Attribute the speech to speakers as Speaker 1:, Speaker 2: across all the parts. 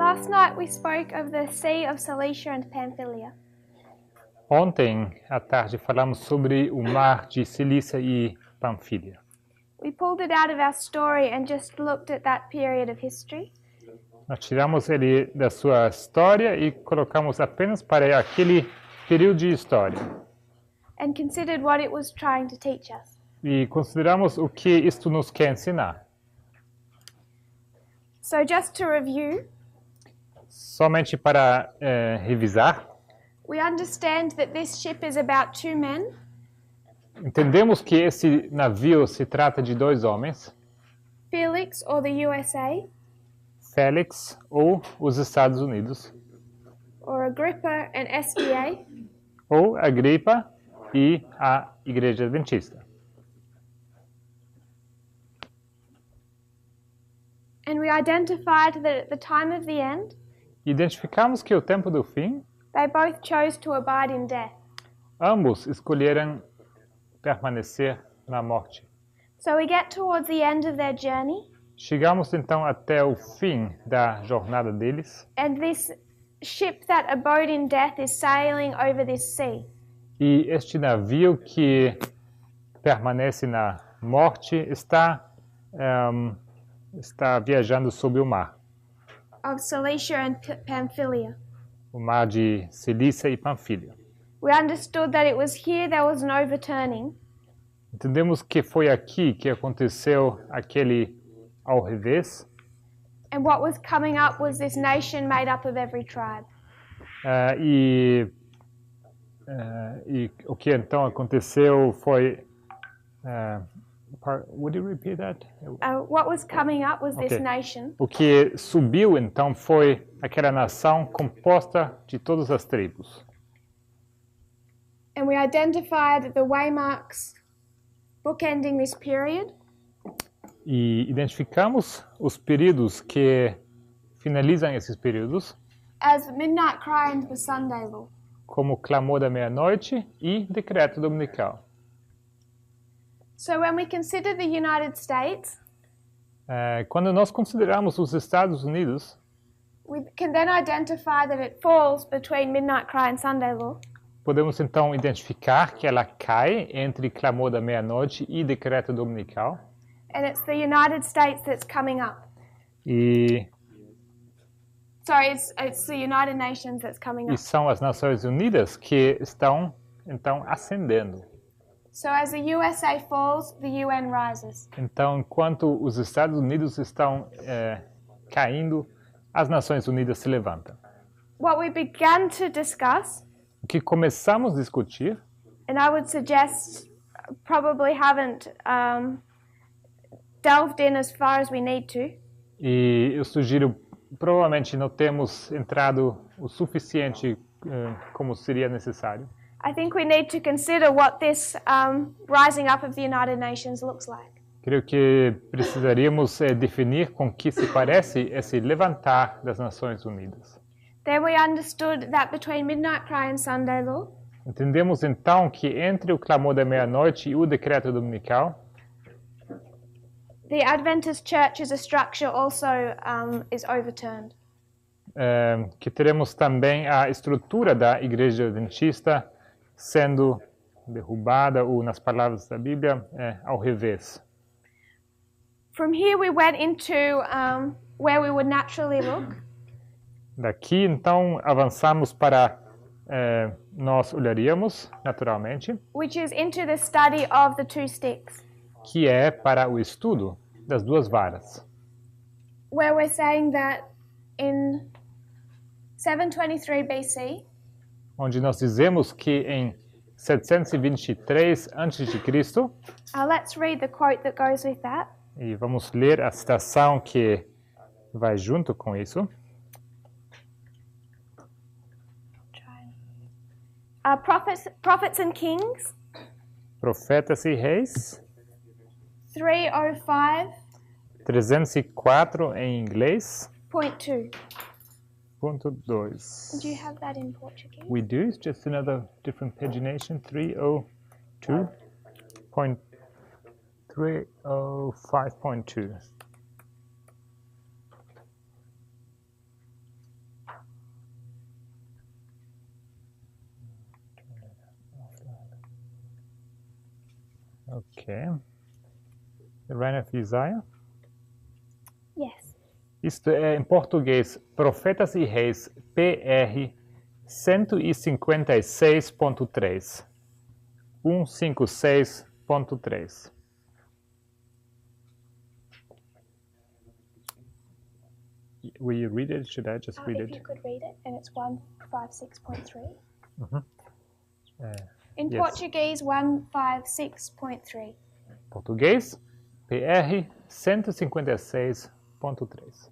Speaker 1: Last night we spoke of the Sea of Cilicia and Pamphylia.
Speaker 2: Ontem à tarde falamos sobre o mar de Cilícia e Panfilha.
Speaker 1: We pulled it out of our story and just looked at that period of history.
Speaker 2: Nós tiramos ele da sua história e colocamos apenas para aquele período de história.
Speaker 1: And considered what it was trying to teach us.
Speaker 2: E consideramos o que isto nos quer ensinar.
Speaker 1: So just to review,
Speaker 2: Somente para revisar,
Speaker 1: we understand that this ship is about two men,
Speaker 2: entendemos que esse navio se trata de dois homens,
Speaker 1: Felix or the USA,
Speaker 2: Félix ou os Estados Unidos,
Speaker 1: or Agrippa and SDA,
Speaker 2: ou Agripa e a Igreja Adventista.
Speaker 1: and we identified that at the time of the end,
Speaker 2: Identificamos que o tempo do fim,
Speaker 1: they both chose to abide in death.
Speaker 2: ambos escolheram permanecer na morte.
Speaker 1: So we get towards the end of their journey,
Speaker 2: Chegamos então até o fim da jornada deles
Speaker 1: and this ship that abode in death is sailing over this sea.
Speaker 2: e este navio que permanece na morte está viajando sobre o mar,
Speaker 1: Of Cilicia and Pamphylia.
Speaker 2: o mar de Cilícia e Panfilha.
Speaker 1: We understood that it was here there was an overturning,
Speaker 2: Entendemos que foi aqui que aconteceu aquele ao revés
Speaker 1: and what was coming up was this nation made up of every tribe.
Speaker 2: e o que então aconteceu foi would you repeat that?
Speaker 1: What was coming up was this
Speaker 2: Okay.
Speaker 1: nation,
Speaker 2: O que subiu então foi aquela nação composta de todas as tribos.
Speaker 1: and we identified the waymarks bookending this period,
Speaker 2: E identificamos os períodos que finalizam esses períodos
Speaker 1: as the midnight cry and the Sunday law.
Speaker 2: como clamor da meia-noite e decreto dominical.
Speaker 1: So when we consider the United States,
Speaker 2: Quando nós consideramos os Estados Unidos,
Speaker 1: we can then identify that it falls between midnight cry and Sunday law.
Speaker 2: podemos então identificar que ela cai entre clamor da meia-noite e decreto dominical.
Speaker 1: And it's the United States that's coming up.
Speaker 2: E
Speaker 1: Sorry, it's the United Nations that's coming up.
Speaker 2: são as Nações Unidas que estão então ascendendo.
Speaker 1: So as the USA falls, the UN rises.
Speaker 2: Então, enquanto os Estados Unidos estão caindo, as Nações Unidas se levantam.
Speaker 1: What we began to discuss,
Speaker 2: O que começamos a discutir,
Speaker 1: and I would suggest probably haven't delved in as far as we need to,
Speaker 2: e eu sugiro, provavelmente não temos entrado o suficiente como seria necessário.
Speaker 1: I think we need to consider what this rising up of the United Nations looks like.
Speaker 2: Creio que precisaríamos definir com que se parece esse levantar das Nações Unidas.
Speaker 1: Then we understood that between midnight cry and Sunday law,
Speaker 2: Entendemos então que entre o clamor da meia-noite e o decreto dominical,
Speaker 1: the Adventist Church as a structure also is overturned.
Speaker 2: que teremos também a estrutura da Igreja Adventista sendo derrubada, ou nas palavras da Bíblia, ao revés.
Speaker 1: From here we went into where we would naturally look,
Speaker 2: Daqui, então, avançamos para nós olharíamos, naturalmente,
Speaker 1: which is into the study of the two sticks,
Speaker 2: que é para o estudo das duas varas.
Speaker 1: where we're saying that in 723 BC,
Speaker 2: Onde nós dizemos que em 723 a.C.,
Speaker 1: let's read the quote that goes with that.
Speaker 2: e vamos ler a citação que vai junto com isso.
Speaker 1: Prophets and Kings,
Speaker 2: Profetas e Reis,
Speaker 1: 305.2.
Speaker 2: 304 em inglês, ponto 2.
Speaker 1: Do you have that in Portuguese?
Speaker 2: We do, it's just another different pagination, 305.2. Ok. The Reign of Isaiah.
Speaker 1: Yes.
Speaker 2: Isto é em português, Profetas e Reis, PR 156.3. 156.3. Will you read it? Should I just read
Speaker 1: If you
Speaker 2: it?
Speaker 1: could read it, and it's 156.3. In
Speaker 2: yes.
Speaker 1: Portuguese, 156.3.
Speaker 2: Português, PR 156.3.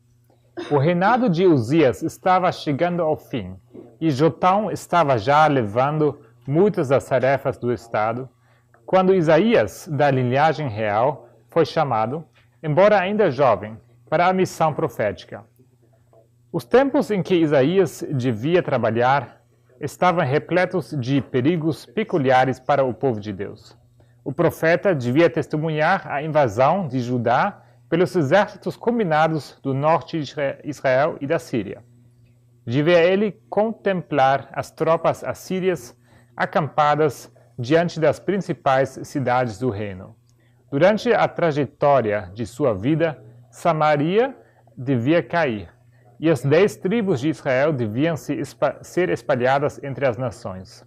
Speaker 2: O reinado de Uzias estava chegando ao fim, e Jotão estava já levando muitas das tarefas do Estado, quando Isaías, da linhagem real, foi chamado, embora ainda jovem, para a missão profética. Os tempos em que Isaías devia trabalhar estavam repletos de perigos peculiares para o povo de Deus. O profeta devia testemunhar a invasão de Judá pelos exércitos combinados do norte de Israel e da Síria. Devia ele contemplar as tropas assírias acampadas diante das principais cidades do reino. Durante a trajetória de sua vida, Samaria devia cair, e as 10 tribos de Israel deviam ser espalhadas entre as nações.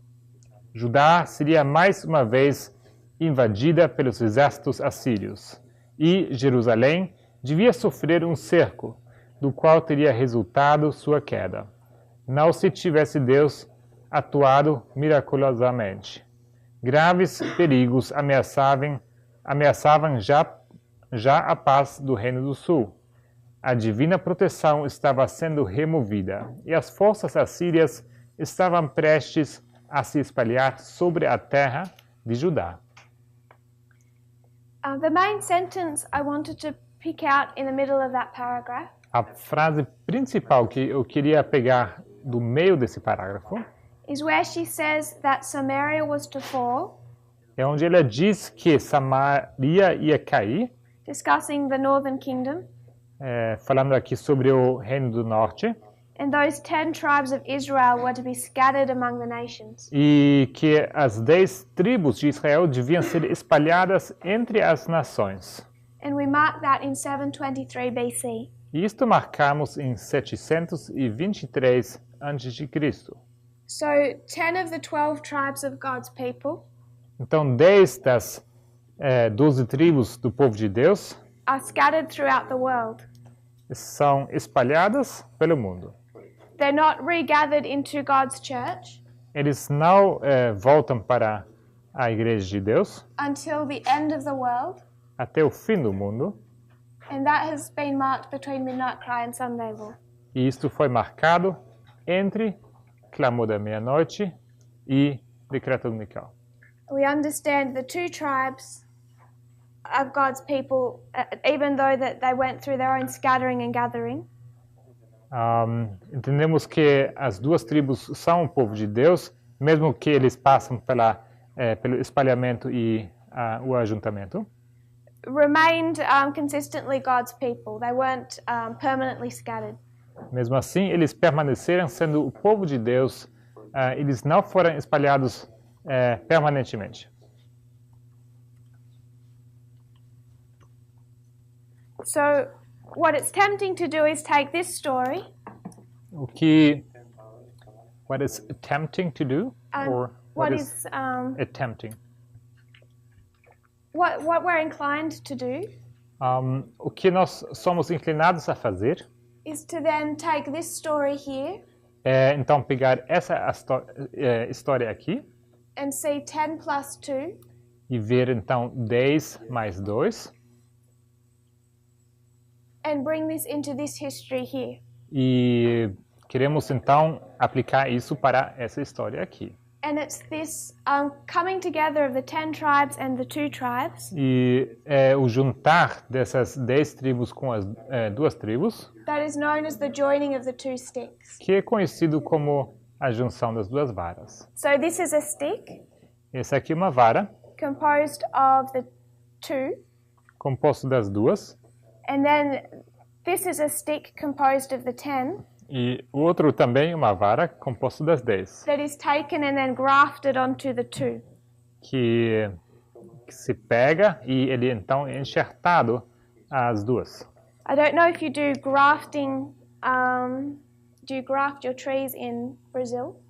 Speaker 2: Judá seria mais uma vez invadida pelos exércitos assírios, e Jerusalém devia sofrer um cerco, do qual teria resultado sua queda, não se tivesse Deus atuado miraculosamente. Graves perigos ameaçavam já a paz do Reino do Sul. A divina proteção estava sendo removida, e as forças assírias estavam prestes a se espalhar sobre a terra de Judá.
Speaker 1: The main sentence I wanted to pick out in the middle of that paragraph
Speaker 2: A frase principal que eu queria pegar do meio desse parágrafo
Speaker 1: is where she says that Samaria was to fall,
Speaker 2: é onde ela diz que Samaria ia cair,
Speaker 1: discussing the northern kingdom,
Speaker 2: falando aqui sobre o Reino do Norte,
Speaker 1: and those 10 tribes of Israel were to be scattered among the nations.
Speaker 2: e que as 10 tribos de Israel deviam ser espalhadas entre as nações.
Speaker 1: And we mark that in 723 BC.
Speaker 2: E isto marcamos em 723 a.C.
Speaker 1: So 10 of the 12 tribes of God's people
Speaker 2: Então, 10 das 12 tribos do povo de Deus
Speaker 1: are scattered throughout the world.
Speaker 2: são espalhadas pelo mundo.
Speaker 1: They're not regathered into God's church
Speaker 2: Eles não voltam para a igreja de Deus
Speaker 1: until the end of the world,
Speaker 2: até o fim do mundo.
Speaker 1: and that has been marked between Midnight Cry and Sunday Law.
Speaker 2: E isto foi marcado entre Clamor da Meia-Noite e Decreto Dominical.
Speaker 1: We understand the two tribes of God's people, even though that they went through their own scattering and gathering,
Speaker 2: Entendemos que as duas tribos são o povo de Deus, mesmo que eles passam pelo espalhamento e o ajuntamento.
Speaker 1: remained consistently God's people. They weren't permanently scattered.
Speaker 2: Mesmo assim, eles permaneceram sendo o povo de Deus, eles não foram espalhados permanentemente.
Speaker 1: So what it's tempting to do is take this story
Speaker 2: What is tempting to do?
Speaker 1: and
Speaker 2: Or
Speaker 1: what is
Speaker 2: attempting?
Speaker 1: what we're inclined to do
Speaker 2: O que nós somos inclinados a fazer
Speaker 1: is to then take this story here
Speaker 2: é, então, pegar essa história aqui
Speaker 1: and see 10 plus 2
Speaker 2: e ver, então, 10 mais 2
Speaker 1: and bring this into this history here.
Speaker 2: e queremos, então, aplicar isso para essa história aqui.
Speaker 1: And it's this coming together of the 10 tribes and the 2 tribes
Speaker 2: E o juntar dessas 10 tribos com as duas tribos,
Speaker 1: that is known as the joining of the 2 sticks.
Speaker 2: que é conhecido como a junção das duas varas.
Speaker 1: So this is a stick
Speaker 2: Essa aqui é uma vara,
Speaker 1: composed of the 2,
Speaker 2: composto das duas,
Speaker 1: and then this is a stick composed of the 10
Speaker 2: e o outro também é uma vara, composto das 10,
Speaker 1: that is taken and then grafted onto the 2.
Speaker 2: que que se pega e ele então é enxertado as duas.
Speaker 1: I don't know if you do grafting. Do you graft your trees in Brazil?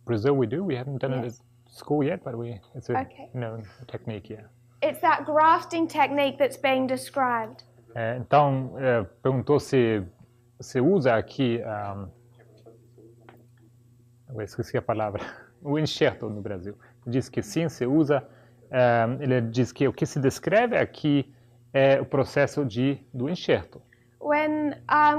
Speaker 2: Brazil we do. We haven't done it
Speaker 1: Yes.
Speaker 2: at school yet, but it's a
Speaker 1: Okay.
Speaker 2: known technique here.
Speaker 1: It's that grafting technique that's being described.
Speaker 2: Então, perguntou se usa aqui, eu esqueci a palavra, o enxerto no Brasil. Diz que sim, se usa. Ele diz que o que se descreve aqui é o processo do enxerto.
Speaker 1: When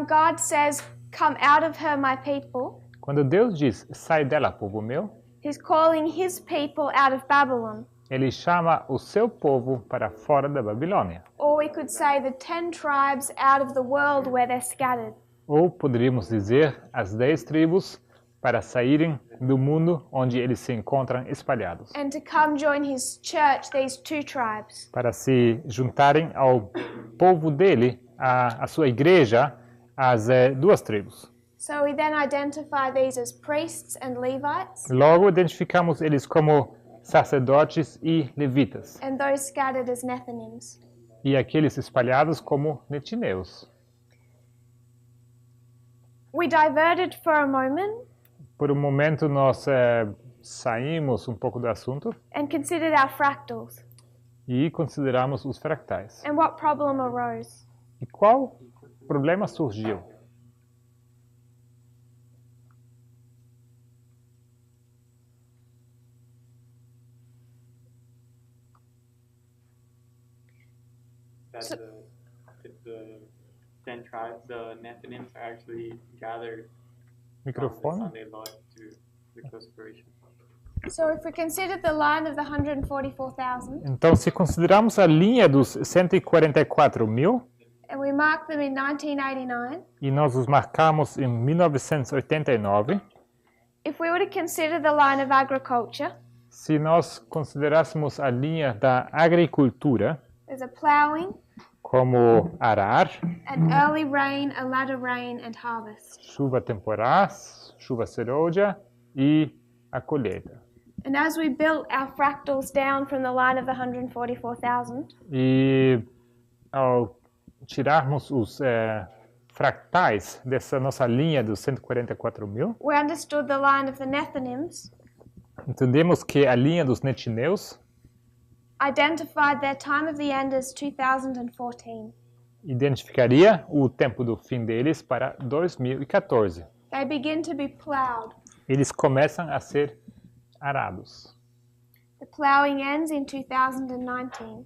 Speaker 1: God says, "Come out of her, my people,"
Speaker 2: Quando Deus diz, sai dela, povo meu,
Speaker 1: He's calling His people out of Babylon.
Speaker 2: ele chama o seu povo para fora da Babilônia.
Speaker 1: Or we could say the 10 tribes out of the world where they're scattered.
Speaker 2: Ou poderíamos dizer as 10 tribos para saírem do mundo onde eles se encontram espalhados.
Speaker 1: And to come join His church, these 2 tribes.
Speaker 2: Para se juntarem ao povo dele, a sua igreja, as 2 tribos.
Speaker 1: So we then identify these as priests and Levites,
Speaker 2: Logo identificamos eles como sacerdotes e levitas,
Speaker 1: and those scattered as Nethinims.
Speaker 2: e aqueles espalhados como netineus.
Speaker 1: We diverted for a moment
Speaker 2: Por um momento nós saímos um pouco do assunto
Speaker 1: and considered our fractals
Speaker 2: e consideramos os fractais.
Speaker 1: and what problem arose.
Speaker 2: E qual problema surgiu?
Speaker 3: That the 10 tribes, the Nethinims, are actually gathered from the
Speaker 2: Microfone?
Speaker 3: Sunday law to the conspiration.
Speaker 1: So if we consider the line of the 144,000
Speaker 2: Então, se considerarmos a linha dos 144 mil,
Speaker 1: and we mark them in 1989,
Speaker 2: e nós os marcamos em 1989,
Speaker 1: if we were to consider the line of agriculture,
Speaker 2: se nós considerássemos a linha da agricultura
Speaker 1: there's a ploughing,
Speaker 2: como arar,
Speaker 1: an early rain, a latter rain, and harvest.
Speaker 2: chuva temporais, chuva serôdia e a colheita.
Speaker 1: And as we built our fractals down from the line of the 144,000,
Speaker 2: E ao tirarmos os fractais dessa nossa linha dos 144 mil,
Speaker 1: we understood the line of the Nethinims,
Speaker 2: entendemos que a linha dos netineus
Speaker 1: identified their time of the end as 2014.
Speaker 2: identificaria o tempo do fim deles para 2014.
Speaker 1: They begin to be ploughed.
Speaker 2: Eles começam a ser arados.
Speaker 1: The ploughing ends in 2019.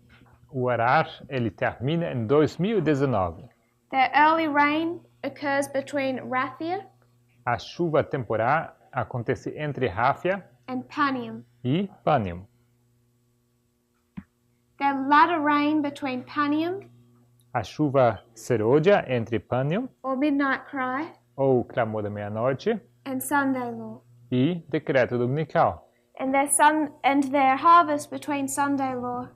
Speaker 2: O arar, ele termina em 2019.
Speaker 1: Their early rain occurs between Rathia
Speaker 2: A chuva temporal acontece entre Ráfia
Speaker 1: and Panium.
Speaker 2: e Panium.
Speaker 1: Their latter rain between Panium
Speaker 2: A chuva serôdia entre Panium,
Speaker 1: or Midnight Cry
Speaker 2: ou Clamor da Meia-Noite,
Speaker 1: and Sunday Law.
Speaker 2: e Decreto Dominical.
Speaker 1: And their harvest between Sunday Law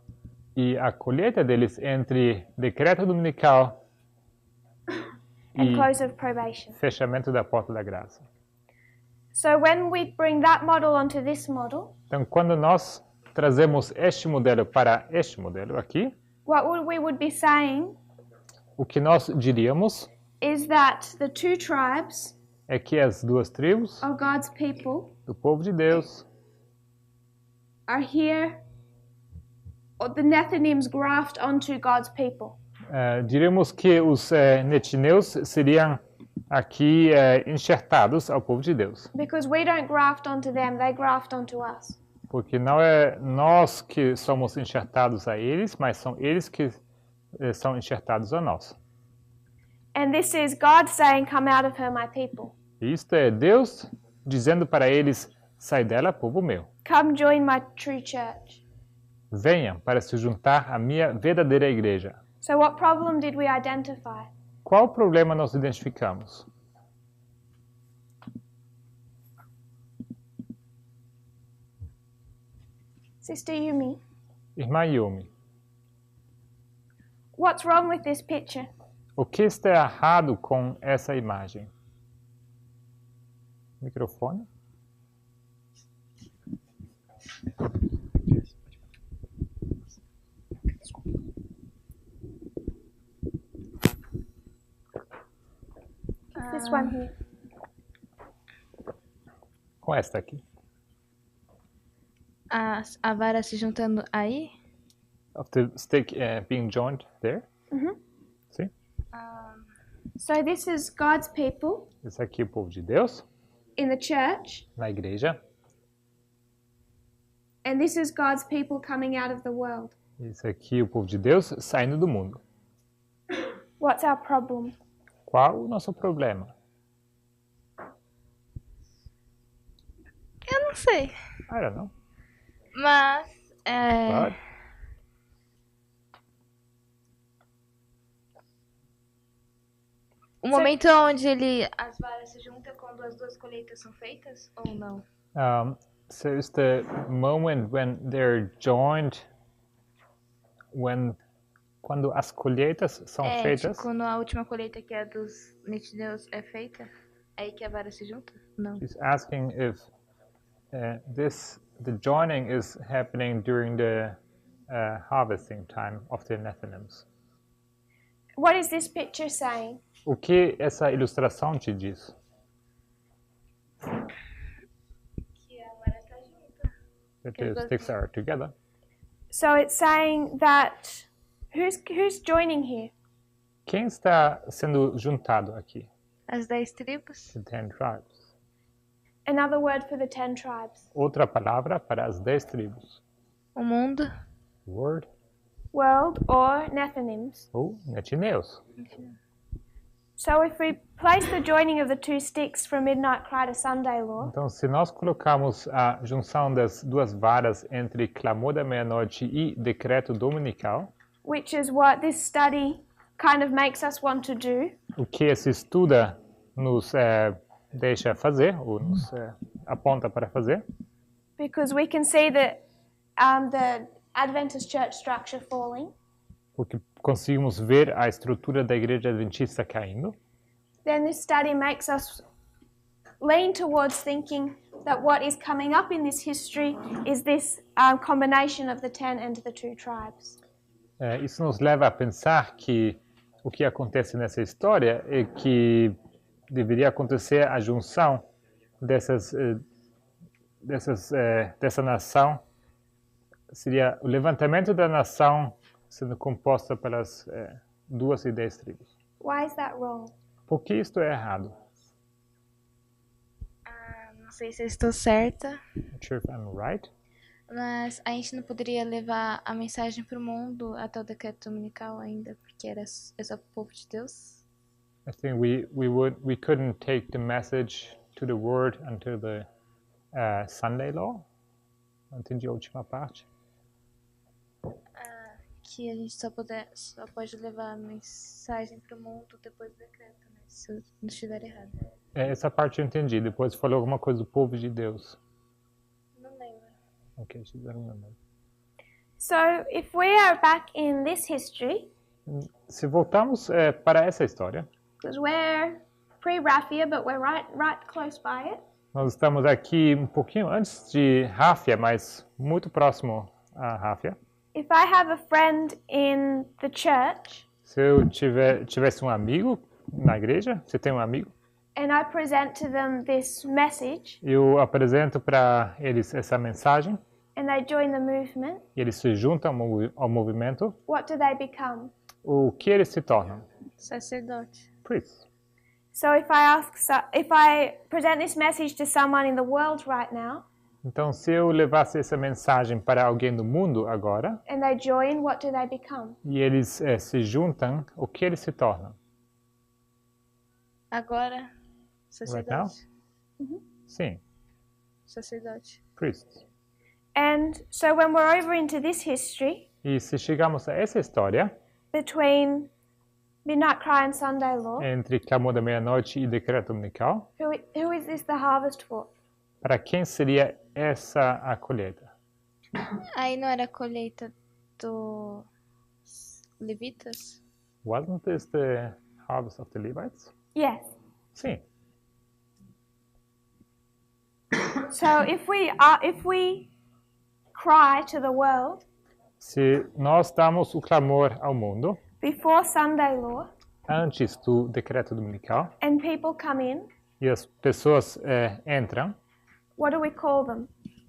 Speaker 2: E a colheita deles entre Decreto Dominical
Speaker 1: and
Speaker 2: e
Speaker 1: close of probation.
Speaker 2: fechamento da Porta da Graça.
Speaker 1: So when we bring that model onto this model,
Speaker 2: Então, quando nós trazemos este modelo para este modelo aqui,
Speaker 1: what we would be saying
Speaker 2: o que nós diríamos
Speaker 1: is that the 2 tribes
Speaker 2: é que as 2 tribos
Speaker 1: of God's people
Speaker 2: do povo de Deus
Speaker 1: are here, or the Nethinims graft onto God's people.
Speaker 2: diríamos que os netineus seriam aqui enxertados ao povo de Deus,
Speaker 1: Because we don't graft onto them, they graft onto us.
Speaker 2: porque não é nós que somos enxertados a eles, mas são eles que são enxertados a nós.
Speaker 1: And this is God saying, "Come out of her, my people.
Speaker 2: Isto é Deus dizendo para eles, sai dela, povo meu.
Speaker 1: Come join my true church."
Speaker 2: Venham para se juntar à minha verdadeira igreja.
Speaker 1: So what problem did we identify?
Speaker 2: Qual problema nós identificamos?
Speaker 1: Sister Yumi,
Speaker 2: Irmã Yumi,
Speaker 1: what's wrong with this picture?
Speaker 2: o que está errado com essa imagem? Microfone?
Speaker 1: It's this one here.
Speaker 2: Com esta aqui.
Speaker 4: A vara se juntando aí?
Speaker 2: Of the stick being joined there. Sim.
Speaker 1: So this is God's people
Speaker 2: Esse aqui é o povo de Deus,
Speaker 1: in the church,
Speaker 2: na igreja.
Speaker 1: and this is God's people coming out of the world.
Speaker 2: Esse aqui é o povo de Deus saindo do mundo.
Speaker 1: What's our problem?
Speaker 2: Qual o nosso problema?
Speaker 4: Eu não sei.
Speaker 2: I don't know.
Speaker 4: Mas.
Speaker 2: But
Speaker 4: O momento onde as varas se juntam quando as duas colheitas são feitas ou não?
Speaker 2: so it's the moment when they're joined, quando as colheitas são feitas.
Speaker 4: Tipo, quando a última colheita, que é a dos de Deus, é feita, é aí que a vara se junta? Não.
Speaker 2: She's asking if the joining is happening during the harvesting time of the Nethinims.
Speaker 1: What is this picture saying?
Speaker 2: O que essa ilustração te diz?
Speaker 4: Que a vara está junta.
Speaker 2: That the sticks are together.
Speaker 1: So it's saying that who's joining here?
Speaker 2: Quem está sendo juntado aqui?
Speaker 4: As 10 tribos.
Speaker 2: The 10 tribes.
Speaker 1: Another word for the 10 tribes.
Speaker 2: Outra palavra para as 10 tribos.
Speaker 4: O mundo.
Speaker 2: Word
Speaker 1: World or Nethinims.
Speaker 2: ou Netineus.
Speaker 1: So if we place the joining of the two sticks from midnight cry to Sunday law,
Speaker 2: Então, se nós colocarmos a junção das duas varas entre clamor da meia-noite e decreto dominical,
Speaker 1: which is what this study kind of makes us want to do,
Speaker 2: o que esse estuda nos deixa fazer, ou nos aponta para fazer,
Speaker 1: because we can see that the Adventist church structure falling,
Speaker 2: porque conseguimos ver a estrutura da igreja adventista caindo,
Speaker 1: then this study makes us lean towards thinking that what is coming up in this history is this combination of the 10 and the 2 tribes.
Speaker 2: Isso nos leva a pensar que o que acontece nessa história é que deveria acontecer a junção dessa nação, seria o levantamento da nação sendo composta pelas 2 e 10 tribos.
Speaker 1: Why is that wrong?
Speaker 2: Por que isto é errado?
Speaker 4: Não sei se eu estou certa,
Speaker 2: Not sure if I'm right.
Speaker 4: mas a gente não poderia levar a mensagem para o mundo até o decreto dominical ainda, porque é só para o povo de Deus.
Speaker 2: I think we couldn't take the message to the word until the Sunday law. Não entendi a última parte.
Speaker 4: Que a gente só pode levar a mensagem para o mundo depois do decreto, né? Se eu não estiver errado.
Speaker 2: Essa parte eu entendi. Depois falou alguma coisa do povo de Deus.
Speaker 4: Não lembro.
Speaker 2: Ok, she doesn't remember.
Speaker 1: So if we are back in this history,
Speaker 2: Se voltarmos para essa história,
Speaker 1: because we're pre-Raphia, but we're right close by it.
Speaker 2: nós estamos aqui um pouquinho antes de Ráfia, mas muito próximo a Ráfia.
Speaker 1: If I have a friend in the church
Speaker 2: Se eu tivesse um amigo na igreja, você tem um amigo,
Speaker 1: and I present to them this message
Speaker 2: eu apresento para eles essa mensagem
Speaker 1: and they join the movement,
Speaker 2: e eles se juntam ao movimento,
Speaker 1: what do they become?
Speaker 2: o que eles se tornam?
Speaker 4: Sacerdote.
Speaker 2: Priests.
Speaker 1: So if I present this message to someone in the world right now
Speaker 2: Então, se eu levasse essa mensagem para alguém do mundo agora,
Speaker 1: and they join, what do they become?
Speaker 2: e eles se juntam, o que eles se tornam?
Speaker 4: Agora, sacerdote.
Speaker 2: Sim,
Speaker 4: Sacerdote.
Speaker 2: priests.
Speaker 1: And so when we're over into this history
Speaker 2: E se chegamos a essa história,
Speaker 1: between midnight cry and Sunday law,
Speaker 2: entre clamor da meia-noite e decreto dominical,
Speaker 1: who is this the harvest for?
Speaker 2: para quem seria essa a colheita?
Speaker 4: Aí não era a colheita dos levitas?
Speaker 2: Wasn't this the harvest of the Levites?
Speaker 1: Yes.
Speaker 2: Sim.
Speaker 1: So if we cry to the world
Speaker 2: Se nós damos o clamor ao mundo,
Speaker 1: before Sunday law,
Speaker 2: antes do decreto dominical
Speaker 1: and people come in,
Speaker 2: e as pessoas entram,
Speaker 1: what do we call them?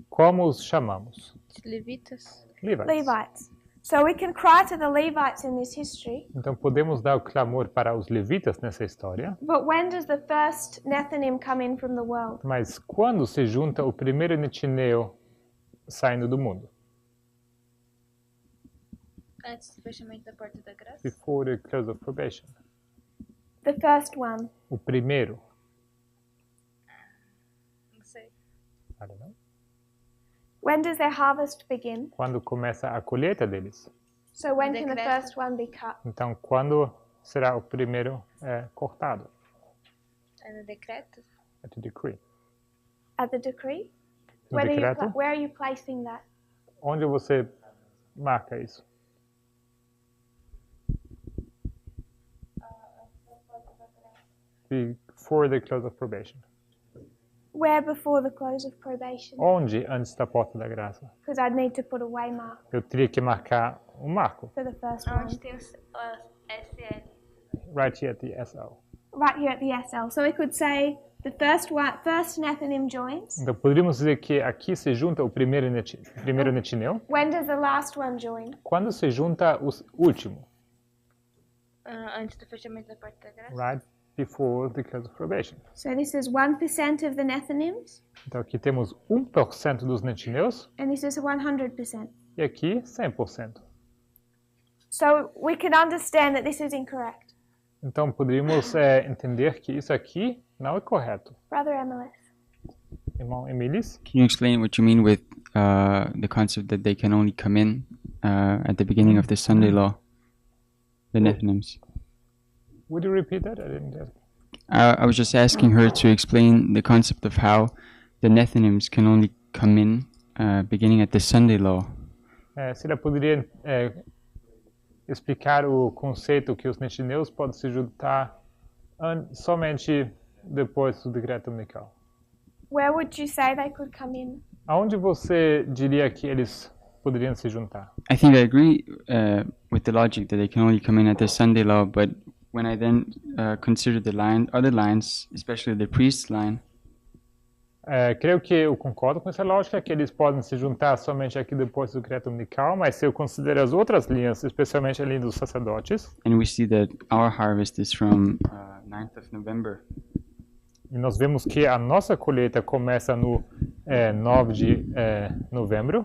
Speaker 2: como os chamamos?
Speaker 4: Os levitas.
Speaker 2: Levites.
Speaker 1: Levites. So we can cry to the Levites in this history,
Speaker 2: Então podemos dar o clamor para os levitas nessa história,
Speaker 1: but when does the first Nethinim come in from the world?
Speaker 2: mas quando se junta o primeiro netineu saindo do mundo?
Speaker 4: Antes do fechamento da porta da graça.
Speaker 2: Before the close of probation.
Speaker 1: The first one.
Speaker 2: O primeiro.
Speaker 4: Não sei.
Speaker 2: I don't know.
Speaker 1: When does their harvest begin?
Speaker 2: Quando começa a colheita deles.
Speaker 1: So when can the
Speaker 4: Decreto.
Speaker 1: first one be cut?
Speaker 2: Então, quando será o primeiro cortado?
Speaker 4: É no decreto?
Speaker 2: At the decree.
Speaker 1: At the decree?
Speaker 2: No decreto.
Speaker 1: Where are you placing that?
Speaker 2: Onde você marca isso? Before the close of probation.
Speaker 1: Where before the close of probation?
Speaker 2: Onde antes da porta da graça?
Speaker 1: Because I'd need to put a waymark
Speaker 2: Eu teria que marcar um marco.
Speaker 1: for the first
Speaker 4: Onde
Speaker 1: one.
Speaker 4: tem os SL.
Speaker 2: Right here at the SL.
Speaker 1: Right here at the SL. So we could say the first Nethinim joins.
Speaker 2: Então, poderíamos dizer que aqui se junta o primeiro netineu.
Speaker 1: When does the last one join?
Speaker 2: Quando se junta o último?
Speaker 4: Antes do fechamento da porta da graça.
Speaker 2: Right before the close of probation.
Speaker 1: So this is 1% of the Nethinims,
Speaker 2: Então, aqui temos 1% dos netineus
Speaker 1: and this is 100%.
Speaker 2: e aqui 100%.
Speaker 1: So we can understand that this is incorrect.
Speaker 2: Então, poderíamos entender que isso aqui não é correto.
Speaker 1: Brother Emilith.
Speaker 2: Irmão Emilis,
Speaker 5: Can you explain what you mean with the concept that they can only come in at the beginning of the Sunday law, the Nethinims?
Speaker 2: would you repeat that? I didn't get it.
Speaker 5: I was just asking her to explain the concept of how the Nethinims can only come in beginning at the Sunday law.
Speaker 2: Se ela poderia explicar o conceito que os netineus podem se juntar somente depois do decreto dominical.
Speaker 1: Where would you say they could come in?
Speaker 2: Aonde você diria que eles poderiam se juntar?
Speaker 5: I think I agree with the logic that they can only come in at the Sunday law, but when I then consider the other lines, especially the priest's line,
Speaker 2: Creio que eu concordo com essa lógica, que eles podem se juntar somente aqui depois do decreto dominical, mas se eu considero as outras linhas, especialmente a linha dos sacerdotes,
Speaker 5: and we see that our harvest is from 9th of November,
Speaker 2: e nós vemos que a nossa colheita começa no 9 de novembro,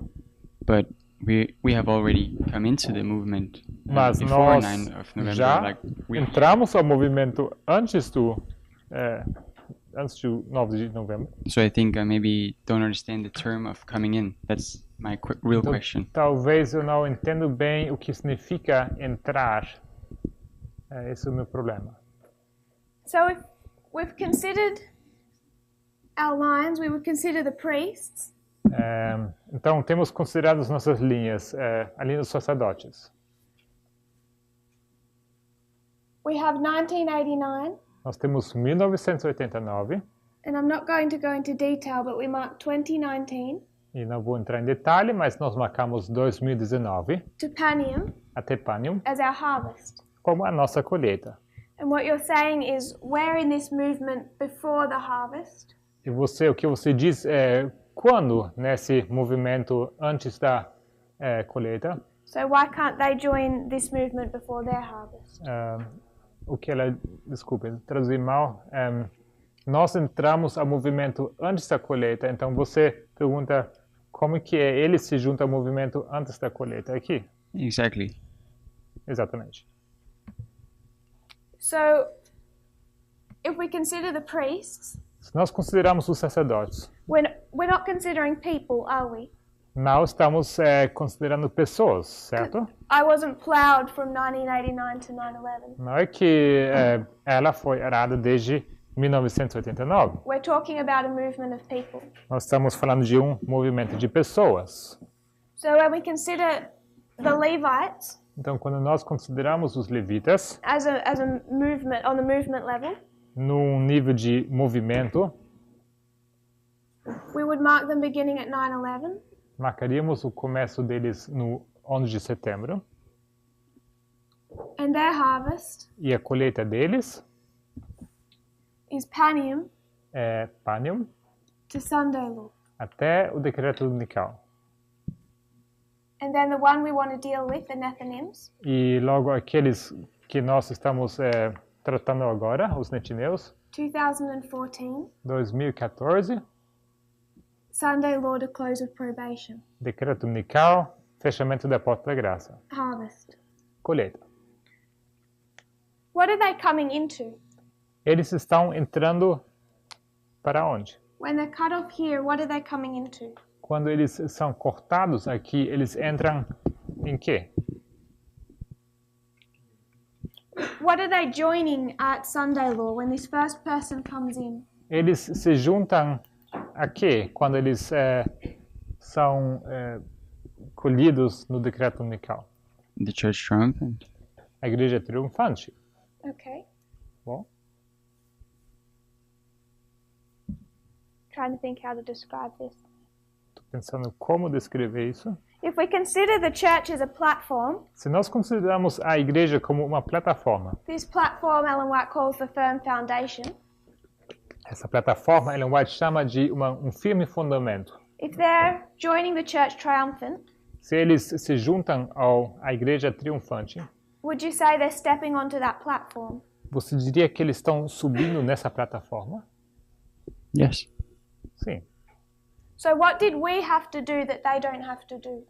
Speaker 5: but we have already come into the movement
Speaker 2: mas
Speaker 5: before
Speaker 2: nós
Speaker 5: 9th of November.
Speaker 2: já
Speaker 5: Like we,
Speaker 2: entramos ao movimento antes do 9 de novembro.
Speaker 5: so I think I maybe don't understand the term of coming in. That's my real
Speaker 2: Então,
Speaker 5: question.
Speaker 2: talvez eu não entendo bem o que significa entrar. Esse é o meu problema.
Speaker 1: So if we've considered our lines, we would consider the priests,
Speaker 2: Então, temos considerado as nossas linhas, a linha dos sacerdotes.
Speaker 1: we have 1989,
Speaker 2: Nós temos 1989,
Speaker 1: and I'm not going to go into detail, but we mark 2019
Speaker 2: e não vou entrar em detalhe, mas nós marcamos 2019,
Speaker 1: to Panium
Speaker 2: a Tepanium,
Speaker 1: as our harvest.
Speaker 2: como a nossa colheita.
Speaker 1: And what you're saying is we're in this movement before the harvest,
Speaker 2: E o que você diz é quando nesse movimento antes da colheita,
Speaker 1: so why can't they join this movement before their harvest?
Speaker 2: o que ela, desculpe, traduzir mal, nós entramos ao movimento antes da colheita, então você pergunta como que ele se junta ao movimento antes da colheita aqui.
Speaker 5: Exactly.
Speaker 2: Exatamente.
Speaker 1: So if we consider the priests,
Speaker 2: Se nós considerarmos os sacerdotes,
Speaker 1: we're not considering people, are we?
Speaker 2: não estamos considerando pessoas, certo?
Speaker 1: I wasn't plowed from 1989 to 9/11.
Speaker 2: Não é que ela foi arada desde 1989.
Speaker 1: We're talking about a movement of people.
Speaker 2: Nós estamos falando de um movimento de pessoas.
Speaker 1: So when we consider the Levites
Speaker 2: Então, quando nós consideramos os levitas
Speaker 1: as a movement on the movement level,
Speaker 2: num nível de movimento,
Speaker 1: we would mark them beginning at 9/11,
Speaker 2: marcaríamos o começo deles no 11 de setembro,
Speaker 1: And their harvest
Speaker 2: E a colheita deles
Speaker 1: is Panium
Speaker 2: é Panium
Speaker 1: to Sunday Law.
Speaker 2: até o decreto dominical.
Speaker 1: And then the one we want to deal with, the Nethinims,
Speaker 2: E logo aqueles que nós estamos tratando agora, os netineus,
Speaker 1: 2014,
Speaker 2: 2014,
Speaker 1: Sunday Law to close of probation,
Speaker 2: decreto dominical, fechamento da porta da graça,
Speaker 1: harvest.
Speaker 2: colheita.
Speaker 1: What are they coming into?
Speaker 2: Eles estão entrando para onde?
Speaker 1: When they're cut off here, what are they coming into?
Speaker 2: Quando eles são cortados aqui, eles entram em quê?
Speaker 1: What are they joining at Sunday Law when this first person comes in?
Speaker 2: Eles se juntam a quê? Quando eles são colhidos no decreto dominical?
Speaker 5: The church triumphant.
Speaker 2: A igreja triunfante.
Speaker 1: Okay.
Speaker 2: Bom,
Speaker 1: Trying to think how to describe this.
Speaker 2: estou pensando como descrever isso.
Speaker 1: If we consider the church as a platform,
Speaker 2: Se nós consideramos a igreja como uma plataforma,
Speaker 1: this platform Ellen White calls the firm foundation.
Speaker 2: essa plataforma Ellen White chama de um firme fundamento.
Speaker 1: If they're joining the church triumphant,
Speaker 2: Se eles se juntam à igreja triunfante,
Speaker 1: would you say they're stepping onto that platform?
Speaker 2: você diria que eles estão subindo nessa plataforma?
Speaker 5: Yes.
Speaker 2: Sim.
Speaker 1: So what did we have to do that they don't have to do?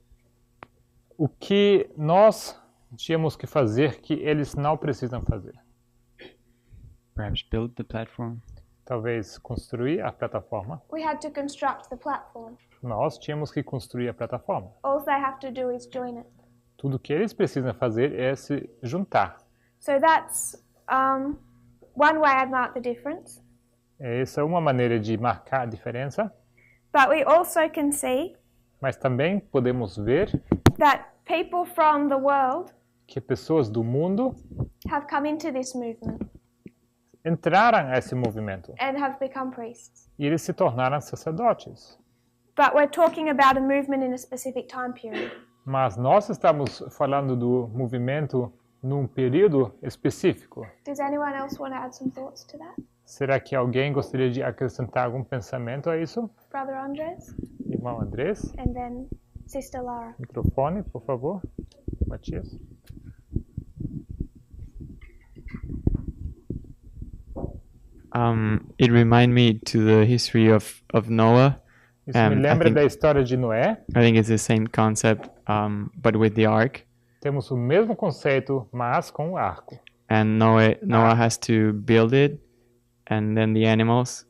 Speaker 2: O que nós tínhamos que fazer que eles não precisam fazer?
Speaker 5: Perhaps build the platform.
Speaker 2: Talvez construir a plataforma.
Speaker 1: We had to construct the platform.
Speaker 2: Nós tínhamos que construir a plataforma.
Speaker 1: All they have to do is join it.
Speaker 2: Tudo que eles precisam fazer é se juntar.
Speaker 1: So that's one way I'd mark the difference.
Speaker 2: Essa é uma maneira de marcar a diferença,
Speaker 1: But we also can see
Speaker 2: mas também podemos ver
Speaker 1: that people from the world
Speaker 2: que pessoas do mundo
Speaker 1: have come into this movement
Speaker 2: entraram a esse movimento
Speaker 1: and have become priests.
Speaker 2: e eles se tornaram sacerdotes.
Speaker 1: But we're talking about a movement in a specific time period.
Speaker 2: Mas nós estamos falando do movimento num período específico.
Speaker 1: Does anyone else want to add some thoughts to that?
Speaker 2: Será que alguém gostaria de acrescentar algum pensamento a isso?
Speaker 1: Brother Andres
Speaker 2: Irmão Andrés,
Speaker 1: and then Sister Lara.
Speaker 2: microfone, por favor. Matias.
Speaker 3: It remind me to the history of Noah.
Speaker 2: Isso me
Speaker 3: I
Speaker 2: lembra
Speaker 3: think-
Speaker 2: da história de Noé.
Speaker 3: I think it's the same concept, but with the ark.
Speaker 2: Temos o mesmo conceito, mas com o arco.
Speaker 3: And Noah has to build it, and then the animals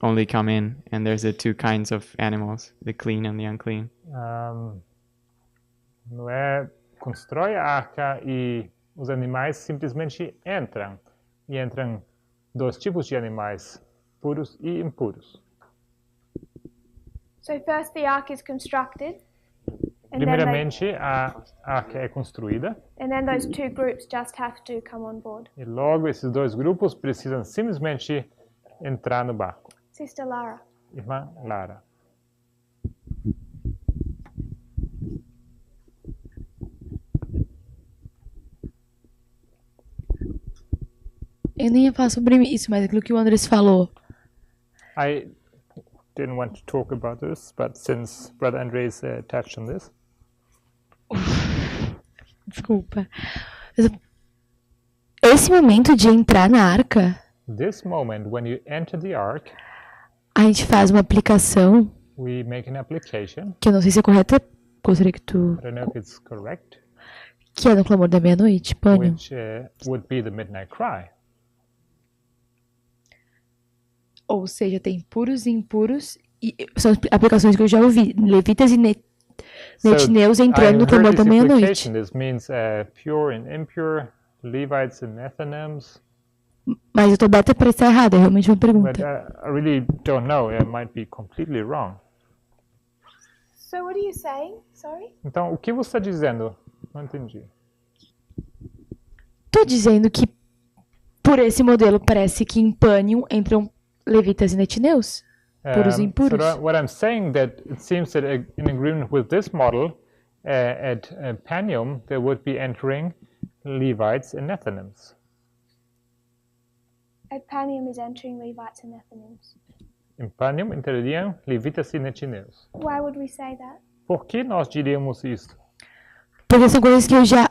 Speaker 3: only come in, and there's the two kinds of animals, the clean and the unclean.
Speaker 2: Noé constrói a arca e os animais simplesmente entram. E entram dois tipos de animais, puros e impuros.
Speaker 1: So first the ark is constructed, and
Speaker 2: Primeiramente, a arca é construída
Speaker 1: then those two groups just have to come on board.
Speaker 2: e logo esses dois grupos precisam simplesmente entrar no barco.
Speaker 1: Sister Lara.
Speaker 2: Irmã Lara.
Speaker 6: Eu nem ia falar sobre isso, mas aquilo que o Andrés falou.
Speaker 2: I didn't want to talk about this, but since Brother Andres touched on this,
Speaker 6: Desculpa. Esse momento de entrar na arca,
Speaker 2: this moment when you enter the ark,
Speaker 6: a gente faz uma aplicação,
Speaker 2: we make an application.
Speaker 6: que eu não sei se é correta, gostaria que tu...
Speaker 2: I don't know if it's correct,
Speaker 6: Que é no clamor da meia-noite, Pânio.
Speaker 2: which would be the midnight cry.
Speaker 6: Ou seja, tem puros e impuros, e são aplicações que eu já ouvi. Levitas e netineus entrando no
Speaker 2: I
Speaker 6: clamor
Speaker 2: heard
Speaker 6: da
Speaker 2: this
Speaker 6: meia-noite.
Speaker 2: application. This means pure and impure, Levites and Nethinims.
Speaker 6: Mas eu tô aberta para estar errada, é realmente uma
Speaker 2: But
Speaker 6: pergunta.
Speaker 2: I really don't know. It might be completely wrong.
Speaker 1: So what are you saying? Sorry?
Speaker 2: Então, o que você está dizendo? Não entendi.
Speaker 6: Tô dizendo que por esse modelo parece que em Pânium entram levitas e netineus. Puros e impuros.
Speaker 2: So what I'm saying that it seems that in agreement with this model, at Panium there would be entering Levites and Nethinims.
Speaker 1: At Panium is entering Levites and Nethinims.
Speaker 2: Em Panium entrariam levitas e netineus.
Speaker 1: Why would we say that?
Speaker 2: Por que nós diríamos isto?
Speaker 6: Porque são coisas que eu já.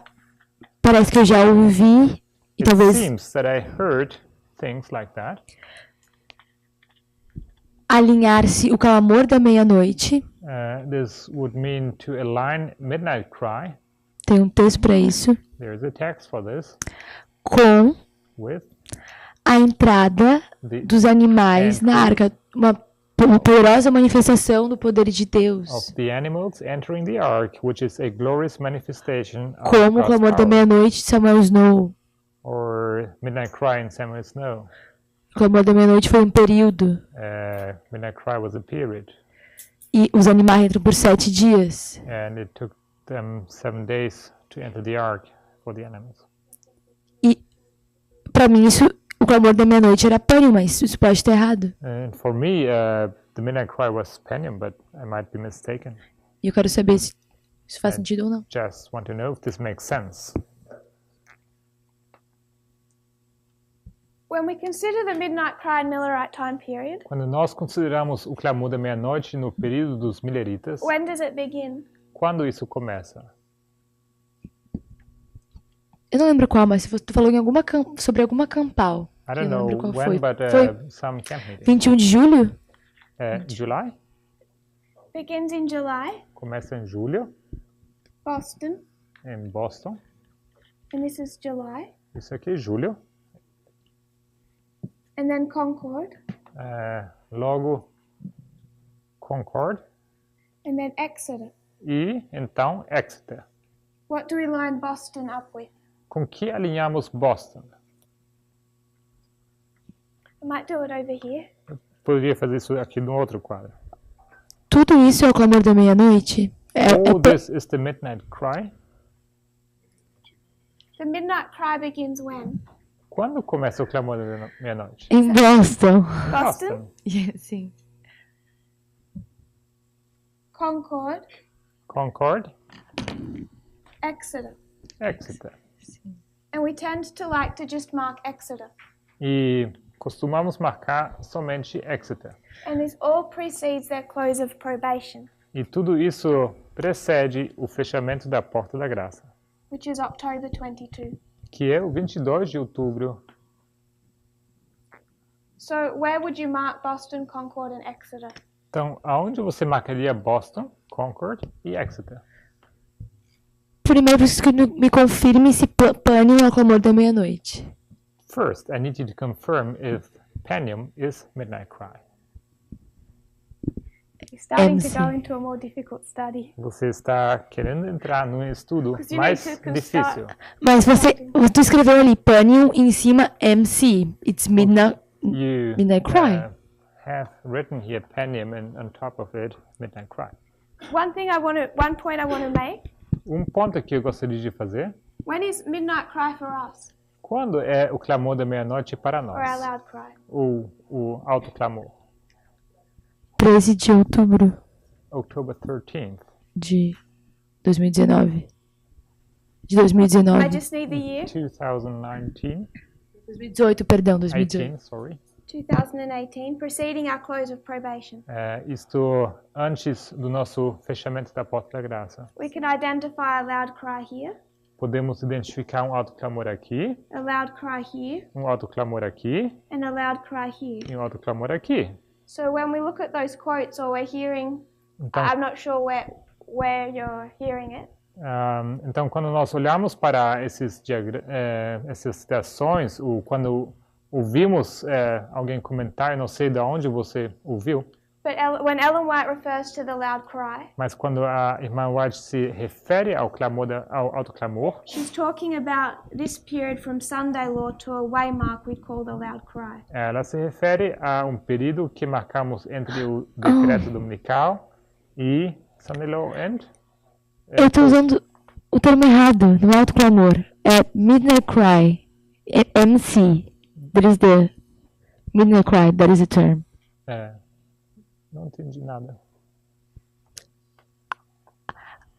Speaker 6: Parece que eu já ouvi. E
Speaker 2: It
Speaker 6: talvez
Speaker 2: seems that I heard things like that.
Speaker 6: alinhar-se o clamor da meia-noite.
Speaker 2: This would mean to align midnight cry.
Speaker 6: Tem um texto para isso.
Speaker 2: There is a text for this.
Speaker 6: Com
Speaker 2: With
Speaker 6: a entrada
Speaker 2: the
Speaker 6: dos animais na arca. Uma poderosa manifestação do poder de Deus.
Speaker 2: of the animals entering the ark, which is a glorious manifestation of
Speaker 6: Como o
Speaker 2: God's
Speaker 6: clamor da
Speaker 2: power.
Speaker 6: meia-noite de Samuel Snow.
Speaker 2: Or midnight cry in Samuel Snow.
Speaker 6: O clamor da meia-noite foi um período.
Speaker 2: Midnight cry was a period,
Speaker 6: E os animais entram por 7 dias.
Speaker 2: and it took them 7 days to enter the ark for the animals.
Speaker 6: E para mim isso, o clamor da meia-noite era pânico, mas isso pode estar errado.
Speaker 2: And for me, the midnight cry was Penium, but I might be mistaken.
Speaker 6: E eu quero saber se isso faz sentido ou não.
Speaker 2: Just want to know if this makes sense.
Speaker 1: When we consider the midnight cry in Millerite time period,
Speaker 2: Quando nós consideramos o clamor da meia-noite no período dos Mileritas,
Speaker 1: when does it begin?
Speaker 2: quando isso começa?
Speaker 6: Eu não lembro qual, mas tu falou em sobre alguma campal.
Speaker 2: I
Speaker 6: que
Speaker 2: don't
Speaker 6: eu não
Speaker 2: know
Speaker 6: lembro qual
Speaker 2: when,
Speaker 6: foi.
Speaker 2: but
Speaker 6: Foi
Speaker 2: some camp meeting.
Speaker 6: 21 de julho?
Speaker 2: July?
Speaker 1: Begins in July,
Speaker 2: Começa em julho,
Speaker 1: Boston,
Speaker 2: em Boston.
Speaker 1: and this is July,
Speaker 2: Isso aqui é julho.
Speaker 1: and then Concord,
Speaker 2: Logo, Concord.
Speaker 1: and then Exeter.
Speaker 2: E, então, Exeter.
Speaker 1: What do we line Boston up with?
Speaker 2: Com que alinhamos Boston?
Speaker 1: I might do it over here.
Speaker 2: Poderia fazer isso aqui no outro quadro.
Speaker 6: Tudo isso é o clamor da meia-noite?
Speaker 2: All this is the midnight cry.
Speaker 1: The midnight cry begins when?
Speaker 2: Quando começa o clamor da meia-noite?
Speaker 6: Em Boston.
Speaker 1: Boston,
Speaker 6: Sim.
Speaker 1: Concord,
Speaker 2: Concord,
Speaker 1: Exeter.
Speaker 2: Exeter.
Speaker 1: And we tend to like to just mark Exeter.
Speaker 2: E costumamos marcar somente Exeter.
Speaker 1: And this all precedes their close of probation,
Speaker 2: E tudo isso precede o fechamento da Porta da Graça,
Speaker 1: which is October 22.
Speaker 2: que é o 22 de outubro.
Speaker 1: So where would you mark Boston, Concord, and Exeter?
Speaker 2: Então, aonde você marcaria Boston, Concord e Exeter?
Speaker 6: Primeiro preciso que me confirme se Pânium é o clamor da meia-noite.
Speaker 2: First, I need you to confirm if Penium is midnight cry.
Speaker 1: You're starting to
Speaker 6: MC.
Speaker 1: go into a more difficult study.
Speaker 2: Você está querendo entrar num estudo
Speaker 1: Because you
Speaker 2: mais
Speaker 1: need to
Speaker 2: difícil.
Speaker 6: Mas tu escreveu ali Pânium e em cima MC. It's midnight
Speaker 2: You
Speaker 6: cry.
Speaker 2: have written here Penium and on top of it midnight cry.
Speaker 1: One point I want to make.
Speaker 2: Ponto que eu gostaria de fazer.
Speaker 1: When is midnight cry for us,
Speaker 2: Quando é o clamor da meia-noite para
Speaker 1: or our
Speaker 2: nós?
Speaker 1: loud cry?
Speaker 2: Ou o alto clamor?
Speaker 6: 13 de outubro
Speaker 2: October 13th.
Speaker 6: de 2019. De
Speaker 1: I
Speaker 6: 2019.
Speaker 1: just need the year.
Speaker 2: 2019.
Speaker 6: 2018, perdão, 2018.
Speaker 2: 18, sorry.
Speaker 1: 2018, preceding our close of probation.
Speaker 2: Isto antes do nosso fechamento da Porta da Graça.
Speaker 1: We can identify a loud cry here,
Speaker 2: Podemos identificar um alto clamor aqui,
Speaker 1: a loud cry here,
Speaker 2: um alto clamor aqui
Speaker 1: and a loud cry here.
Speaker 2: e um alto clamor aqui.
Speaker 1: So when we look at those quotes, or we're hearing,
Speaker 2: Então,
Speaker 1: I'm not sure where you're hearing it.
Speaker 2: então quando nós olhamos para essas citações, ou quando ouvimos alguém comentar, não sei de onde você ouviu,
Speaker 1: But when Ellen White refers to the loud cry,
Speaker 2: mas quando a irmã White se refere ao alto clamor,
Speaker 1: she's talking about this period from Sunday law to a waymark we call the loud cry.
Speaker 2: ela se refere a um período que marcamos entre o decreto dominical e Sunday Law and...
Speaker 6: Eu tô usando o termo errado, no alto clamor. É Midnight Cry. MC. That is the Midnight Cry, that is the term.
Speaker 2: Não entendi nada.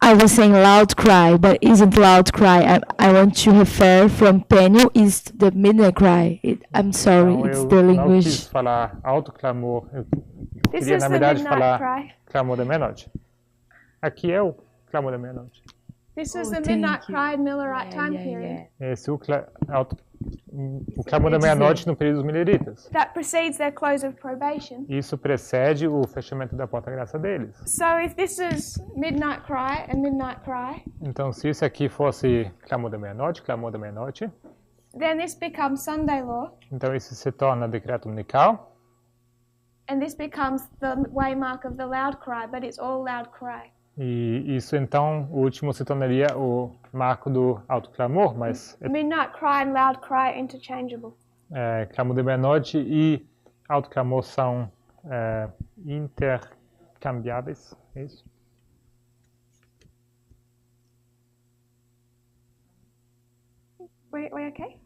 Speaker 6: I was saying loud cry, but isn't loud cry. I want to refer from Peniel is the midnight cry. I'm sorry,
Speaker 2: Então,
Speaker 6: it's
Speaker 2: eu
Speaker 6: the
Speaker 2: não
Speaker 6: language.
Speaker 2: quis falar alto clamor. Eu
Speaker 1: This
Speaker 2: queria,
Speaker 1: is
Speaker 2: na
Speaker 1: the
Speaker 2: verdade,
Speaker 1: midnight
Speaker 2: falar
Speaker 1: cry.
Speaker 2: clamor da meia-noite. Aqui é o clamor da meia-noite.
Speaker 1: This is
Speaker 6: Oh,
Speaker 1: the
Speaker 6: thank
Speaker 1: midnight
Speaker 6: you.
Speaker 1: cry Millerite time period.
Speaker 2: Esse é o clamor da meia-noite no período dos mileritas.
Speaker 1: That precedes their close of probation.
Speaker 2: Isso precede o fechamento da porta-graça deles.
Speaker 1: So if this is midnight cry and midnight cry,
Speaker 2: Então, se isso aqui fosse clamor da meia-noite,
Speaker 1: then this becomes Sunday law,
Speaker 2: então isso se torna decreto dominical.
Speaker 1: and this becomes the waymark of the loud cry, but it's all loud cry.
Speaker 2: E isso, então, o último se tornaria o marco do alto clamor, mas
Speaker 1: Midnight cry and loud cry are interchangeable.
Speaker 2: clamor da meia-noite e alto clamor são intercambiáveis, é isso?
Speaker 1: We okay?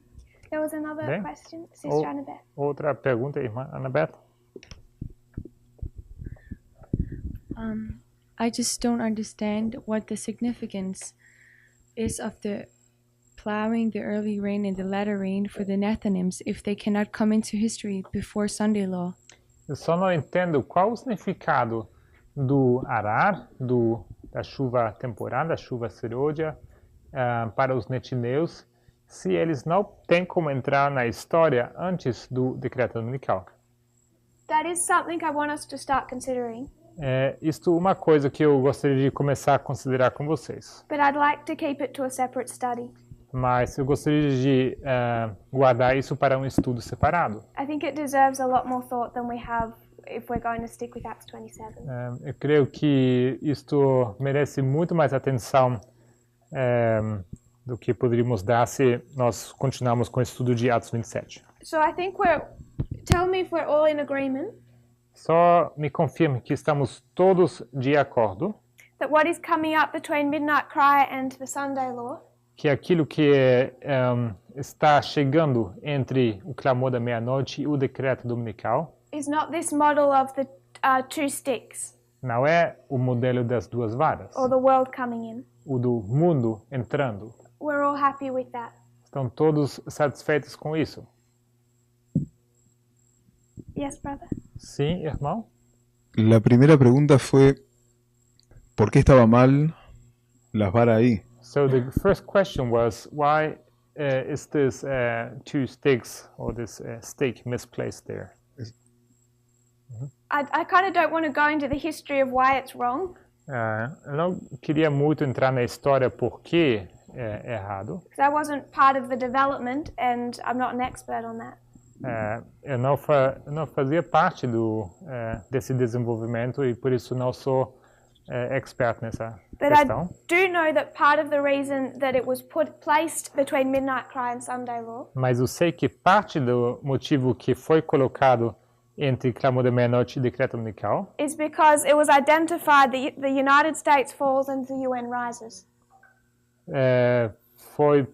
Speaker 1: There was another
Speaker 2: Bem.
Speaker 1: question,
Speaker 2: Oh.
Speaker 1: Sister Annabeth.
Speaker 2: Outra pergunta, irmã Annabeth?
Speaker 7: I just don't understand what the significance is of the plowing the early rain and the latter rain for the Nethinims if they cannot come into history before Sunday law.
Speaker 2: Eu só não entendo qual o significado do arar, da chuva temporal, da chuva serôdia, para os netineus, se eles não têm como entrar na história antes do decreto dominical.
Speaker 1: That is something I want us to start considering,
Speaker 2: Isto uma coisa que eu gostaria de começar a considerar com vocês.
Speaker 1: but I'd like to keep it to a separate study.
Speaker 2: Mas eu gostaria de guardar isso para um estudo separado.
Speaker 1: I think it deserves a lot more thought than we have if we're going to stick with Acts 27.
Speaker 2: Eu creio que isto merece muito mais atenção do que poderíamos dar se nós continuarmos com o estudo de Atos 27.
Speaker 1: So I think tell me if we're all in agreement
Speaker 2: Só me confirme que estamos todos de acordo
Speaker 1: that what is coming up between midnight cry and the Sunday law
Speaker 2: que aquilo que está chegando entre o clamor da meia-noite e o decreto dominical
Speaker 1: is not this model of the two sticks
Speaker 2: não é o modelo das duas varas,
Speaker 1: or the world coming in.
Speaker 2: o do mundo entrando.
Speaker 1: We're all happy with that.
Speaker 2: Estão todos satisfeitos com isso?
Speaker 1: Yes, brother?
Speaker 2: Sim, irmão?
Speaker 8: La primera pregunta fue, ¿por qué estaba mal las varas ahí?
Speaker 2: So the first question was, why is this two sticks or this stick misplaced there?
Speaker 1: I kind of don't want to go into the history of why it's wrong,
Speaker 2: Eu não queria muito entrar na história por que é errado.
Speaker 1: because I wasn't part of the development and I'm not an expert on that.
Speaker 2: Eu não fazia parte desse desenvolvimento e por isso não sou expert nessa
Speaker 1: But
Speaker 2: questão.
Speaker 1: I do know that part of the reason that it was placed between midnight cry and Sunday law
Speaker 2: Mas eu sei que parte do motivo que foi colocado entre clamor da meia-noite e decreto dominical
Speaker 1: is because it was identified that the United States falls and the UN rises.
Speaker 2: foi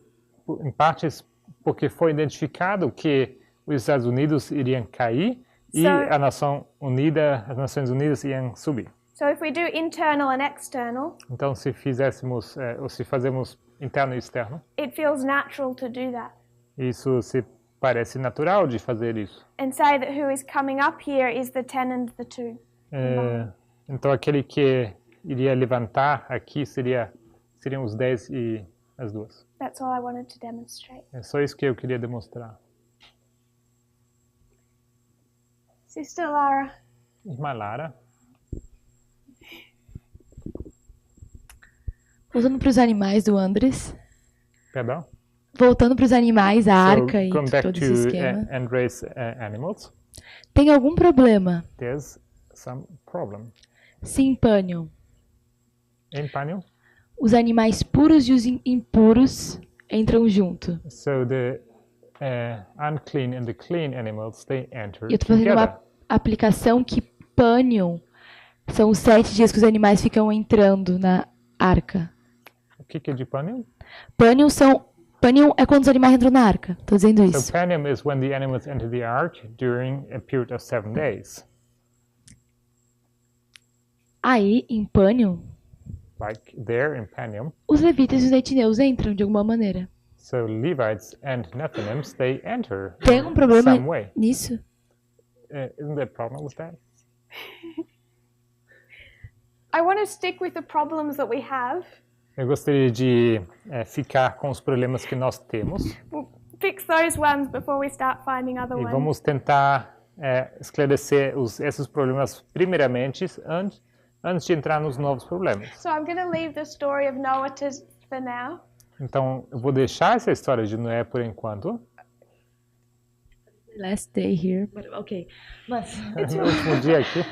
Speaker 2: em partes porque foi identificado que os Estados Unidos iriam cair e
Speaker 1: So-
Speaker 2: as Nações Unidas iam subir.
Speaker 1: So if we do internal and external,
Speaker 2: Então, se fazemos interno e externo,
Speaker 1: it feels natural to do that
Speaker 2: isso se parece natural de fazer isso.
Speaker 1: and say that who is coming up here is the 10 and the 2.
Speaker 2: Então, aquele que iria levantar aqui seriam os 10 e as duas.
Speaker 1: That's all I wanted to demonstrate.
Speaker 2: É só isso que eu queria demonstrar.
Speaker 1: Sister Lara,
Speaker 2: Irmã Lara,
Speaker 6: Voltando para os animais do Andres.
Speaker 2: perdão.
Speaker 6: Voltando para os animais, a arca e
Speaker 2: Going back
Speaker 6: todo esse
Speaker 2: to
Speaker 6: esquema.
Speaker 2: Andres animals,
Speaker 6: Tem algum problema
Speaker 2: there's some problem.
Speaker 6: se em Panion
Speaker 2: In Panion,
Speaker 6: os animais puros e os impuros entram junto?
Speaker 2: so the unclean and the clean animals, they enter
Speaker 6: Eu estou fazendo
Speaker 2: together.
Speaker 6: uma aplicação que Panion são os 7 dias que os animais ficam entrando na arca.
Speaker 2: O que é de Panion?
Speaker 6: Panion é quando os animais entram na arca. Estou dizendo
Speaker 2: So
Speaker 6: isso.
Speaker 2: Panion is when the animals enter the ark during a period of 7 days.
Speaker 6: Aí, em Panion,
Speaker 2: like there in Penium.
Speaker 6: Os levitas e os netineus entram de alguma maneira.
Speaker 2: So Levites and Nethinims, they enter
Speaker 6: Tem
Speaker 2: in
Speaker 6: algum problema
Speaker 2: some way.
Speaker 6: nisso?
Speaker 2: Isn't there a problem with that?
Speaker 1: I want to stick with the problems that we have.
Speaker 2: Eu gostaria de ficar com os problemas que nós temos
Speaker 1: We'll fix those ones before we start finding other
Speaker 2: e
Speaker 1: ones.
Speaker 2: vamos tentar esclarecer esses problemas primeiramente antes de entrar nos novos problemas.
Speaker 1: So I'm going to leave the story of Noah for now.
Speaker 2: Então, eu vou deixar essa história de Noé por enquanto.
Speaker 6: Last day here. But, ok. Mas
Speaker 2: No último dia aqui.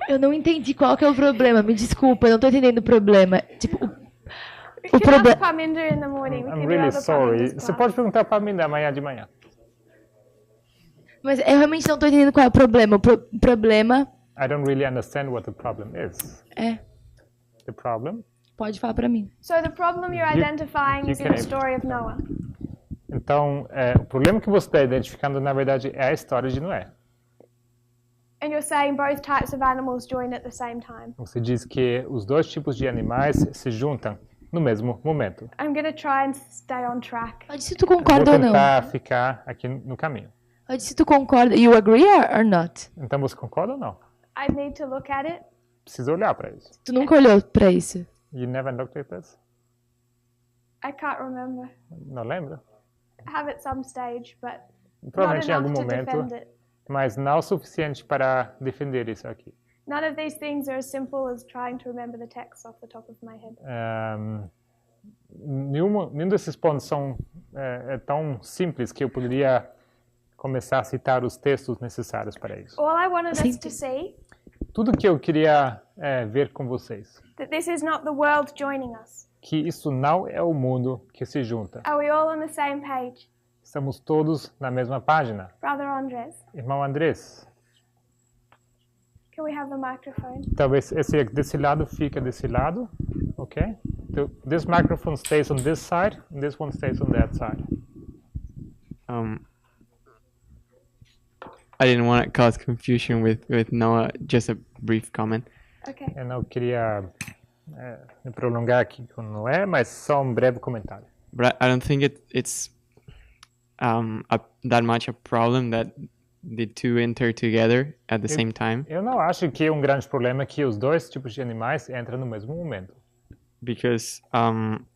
Speaker 6: eu não entendi qual que é o problema. Me desculpa, eu não tô entendendo o problema. Tipo,
Speaker 1: You
Speaker 6: o
Speaker 1: can
Speaker 6: problema.
Speaker 1: ask Parminder in the morning. We
Speaker 2: I'm
Speaker 1: can do
Speaker 2: really
Speaker 1: other
Speaker 2: sorry.
Speaker 1: Parminder's
Speaker 2: Você
Speaker 1: class.
Speaker 2: pode perguntar para mim amanhã de manhã.
Speaker 6: Mas eu realmente não tô entendendo qual é o problema. O problema
Speaker 2: I don't really understand what the problem is.
Speaker 6: é.
Speaker 2: The problem?
Speaker 6: Pode falar pra mim.
Speaker 1: So the problem you're identifying is in the story of Noah.
Speaker 2: Então, o problema que você está identificando, na verdade, é a história de Noé.
Speaker 1: And you're saying both types of animals join at the same time.
Speaker 2: Você diz que os dois tipos de animais se juntam no mesmo momento.
Speaker 1: I'm going to try and stay on track.
Speaker 6: Pode se tu
Speaker 2: Vou
Speaker 6: concorda ou não.
Speaker 2: tentar ficar aqui no caminho.
Speaker 6: Pode se tu concorda. You agree or not?
Speaker 2: Então, você concorda ou não?
Speaker 1: I need to look at it.
Speaker 2: Precisa olhar para isso.
Speaker 6: Tu nunca olhou pra isso.
Speaker 2: You never looked at this?
Speaker 1: I can't remember.
Speaker 2: Não lembra?
Speaker 1: I have at some stage, but not
Speaker 2: Provavelmente em algum
Speaker 1: enough to
Speaker 2: momento,
Speaker 1: defend it.
Speaker 2: mas não o suficiente para defender isso aqui.
Speaker 1: None of these things are as simple as trying to remember the text off the top of my head.
Speaker 2: Nenhum desses pontos são tão simples que eu poderia começar a citar os textos necessários para isso.
Speaker 1: All I wanted
Speaker 6: Sim.
Speaker 1: us to see
Speaker 2: Tudo que eu queria ver com vocês,
Speaker 1: that this is not the world joining us.
Speaker 2: que isso não é o mundo que se junta.
Speaker 1: Are we all on the same page?
Speaker 2: Estamos todos na mesma página.
Speaker 1: Brother Andres,
Speaker 2: Irmão Andrés,
Speaker 1: can we have the microphone?
Speaker 2: talvez esse desse lado fica desse lado, ok? So this microphone stays on this side, and this one stays on that side.
Speaker 3: I didn't want to cause confusion with Noah. Just a brief comment.
Speaker 1: Okay.
Speaker 2: Eu não queria me prolongar aqui com Noé, mas só um breve comentário.
Speaker 3: But I don't think it's that much a problem that the two enter together at the same time,
Speaker 2: Eu não acho que um grande problema é que os dois tipos de animais entram no mesmo momento.
Speaker 3: because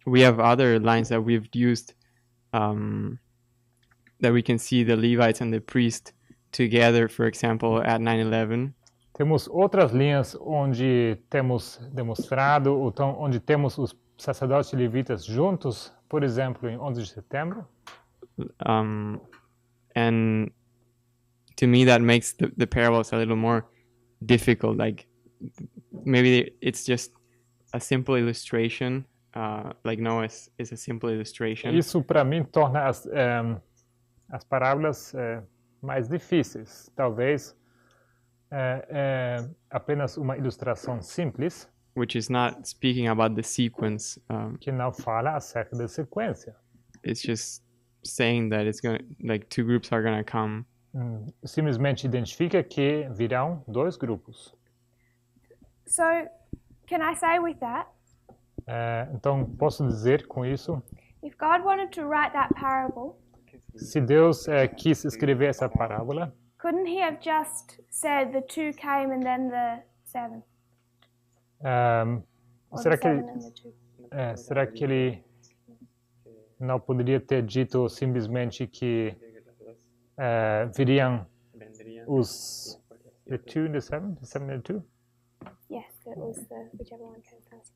Speaker 3: we have other lines that we've used that we can see the Levites and the priest together, for example, at 9/11.
Speaker 2: Temos outras linhas onde temos demonstrado, onde temos os sacerdotes e levitas juntos, por exemplo, em 11 de setembro.
Speaker 3: And to me, that makes the parables a little more difficult. Like maybe it's just a simple illustration, like Noah is a simple illustration.
Speaker 2: Isso, para mim, torna as parábolas mais difíceis. Talvez apenas uma ilustração simples,
Speaker 3: Which is not speaking about the sequence.
Speaker 2: que não fala acerca da sequência.
Speaker 3: It's just saying that it's gonna, like, two groups are gonna come.
Speaker 2: Simplesmente identifica que virão dois grupos.
Speaker 1: So, can I say with that,
Speaker 2: Então, posso dizer com isso,
Speaker 1: if God wanted to write that parable,
Speaker 2: se Deus quis escrever essa parábola,
Speaker 1: couldn't He have just said the two came and then the seven? Or
Speaker 2: será
Speaker 1: the
Speaker 2: que
Speaker 1: seven and the two?
Speaker 2: será que ele não poderia ter dito simplesmente que viriam os the two and the seven and the two?
Speaker 1: Yes, it was the whichever one came first.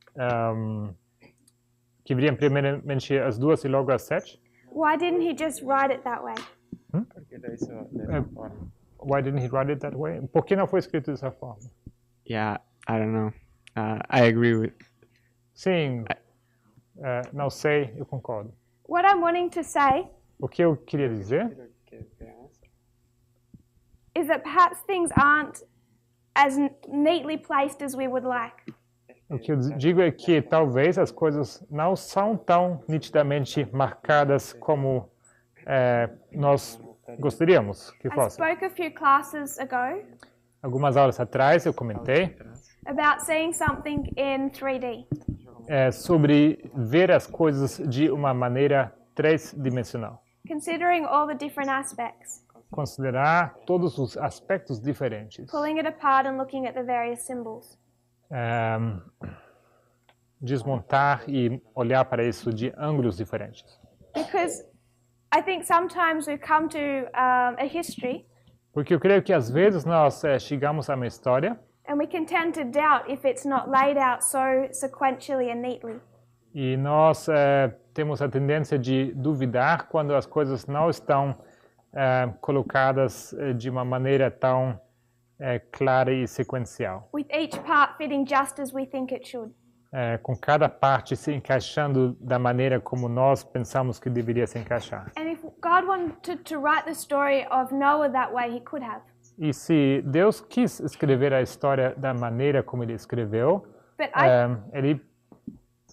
Speaker 2: Que viriam primeiramente as duas e logo as sete?
Speaker 1: Why didn't He just write it that way?
Speaker 2: Why didn't he write it that way? Por que não foi escrito dessa forma?
Speaker 3: Yeah, I don't know. I agree with.
Speaker 2: Sim, não sei, eu concordo.
Speaker 1: What I'm wanting to say
Speaker 2: O que eu queria dizer
Speaker 1: is that perhaps things aren't as neatly placed as we would like.
Speaker 2: O que eu digo é que talvez as coisas não são tão nitidamente marcadas como nós gostaríamos que
Speaker 1: I
Speaker 2: fossem.
Speaker 1: spoke a few classes ago
Speaker 2: Algumas aulas atrás eu comentei
Speaker 1: about seeing something in 3D.
Speaker 2: É sobre ver as coisas de uma maneira três-dimensional.
Speaker 1: Considering all the different aspects,
Speaker 2: Considerar todos os aspectos diferentes.
Speaker 1: pulling it apart and looking at the various symbols.
Speaker 2: Desmontar e olhar para isso de ângulos diferentes.
Speaker 1: Because I think sometimes we come to a history
Speaker 2: Porque eu creio que às vezes nós chegamos a uma história
Speaker 1: and we can tend to doubt if it's not laid out so sequentially and neatly.
Speaker 2: e nós temos a tendência de duvidar quando as coisas não estão colocadas de uma maneira tão clara e sequencial.
Speaker 1: With each part fitting just as we think it should.
Speaker 2: Com cada parte se encaixando da maneira como nós pensamos que deveria se encaixar.
Speaker 1: And if God wanted to write the story of Noah that way, he could have.
Speaker 2: E se Deus quis escrever a história da maneira como ele escreveu,
Speaker 1: But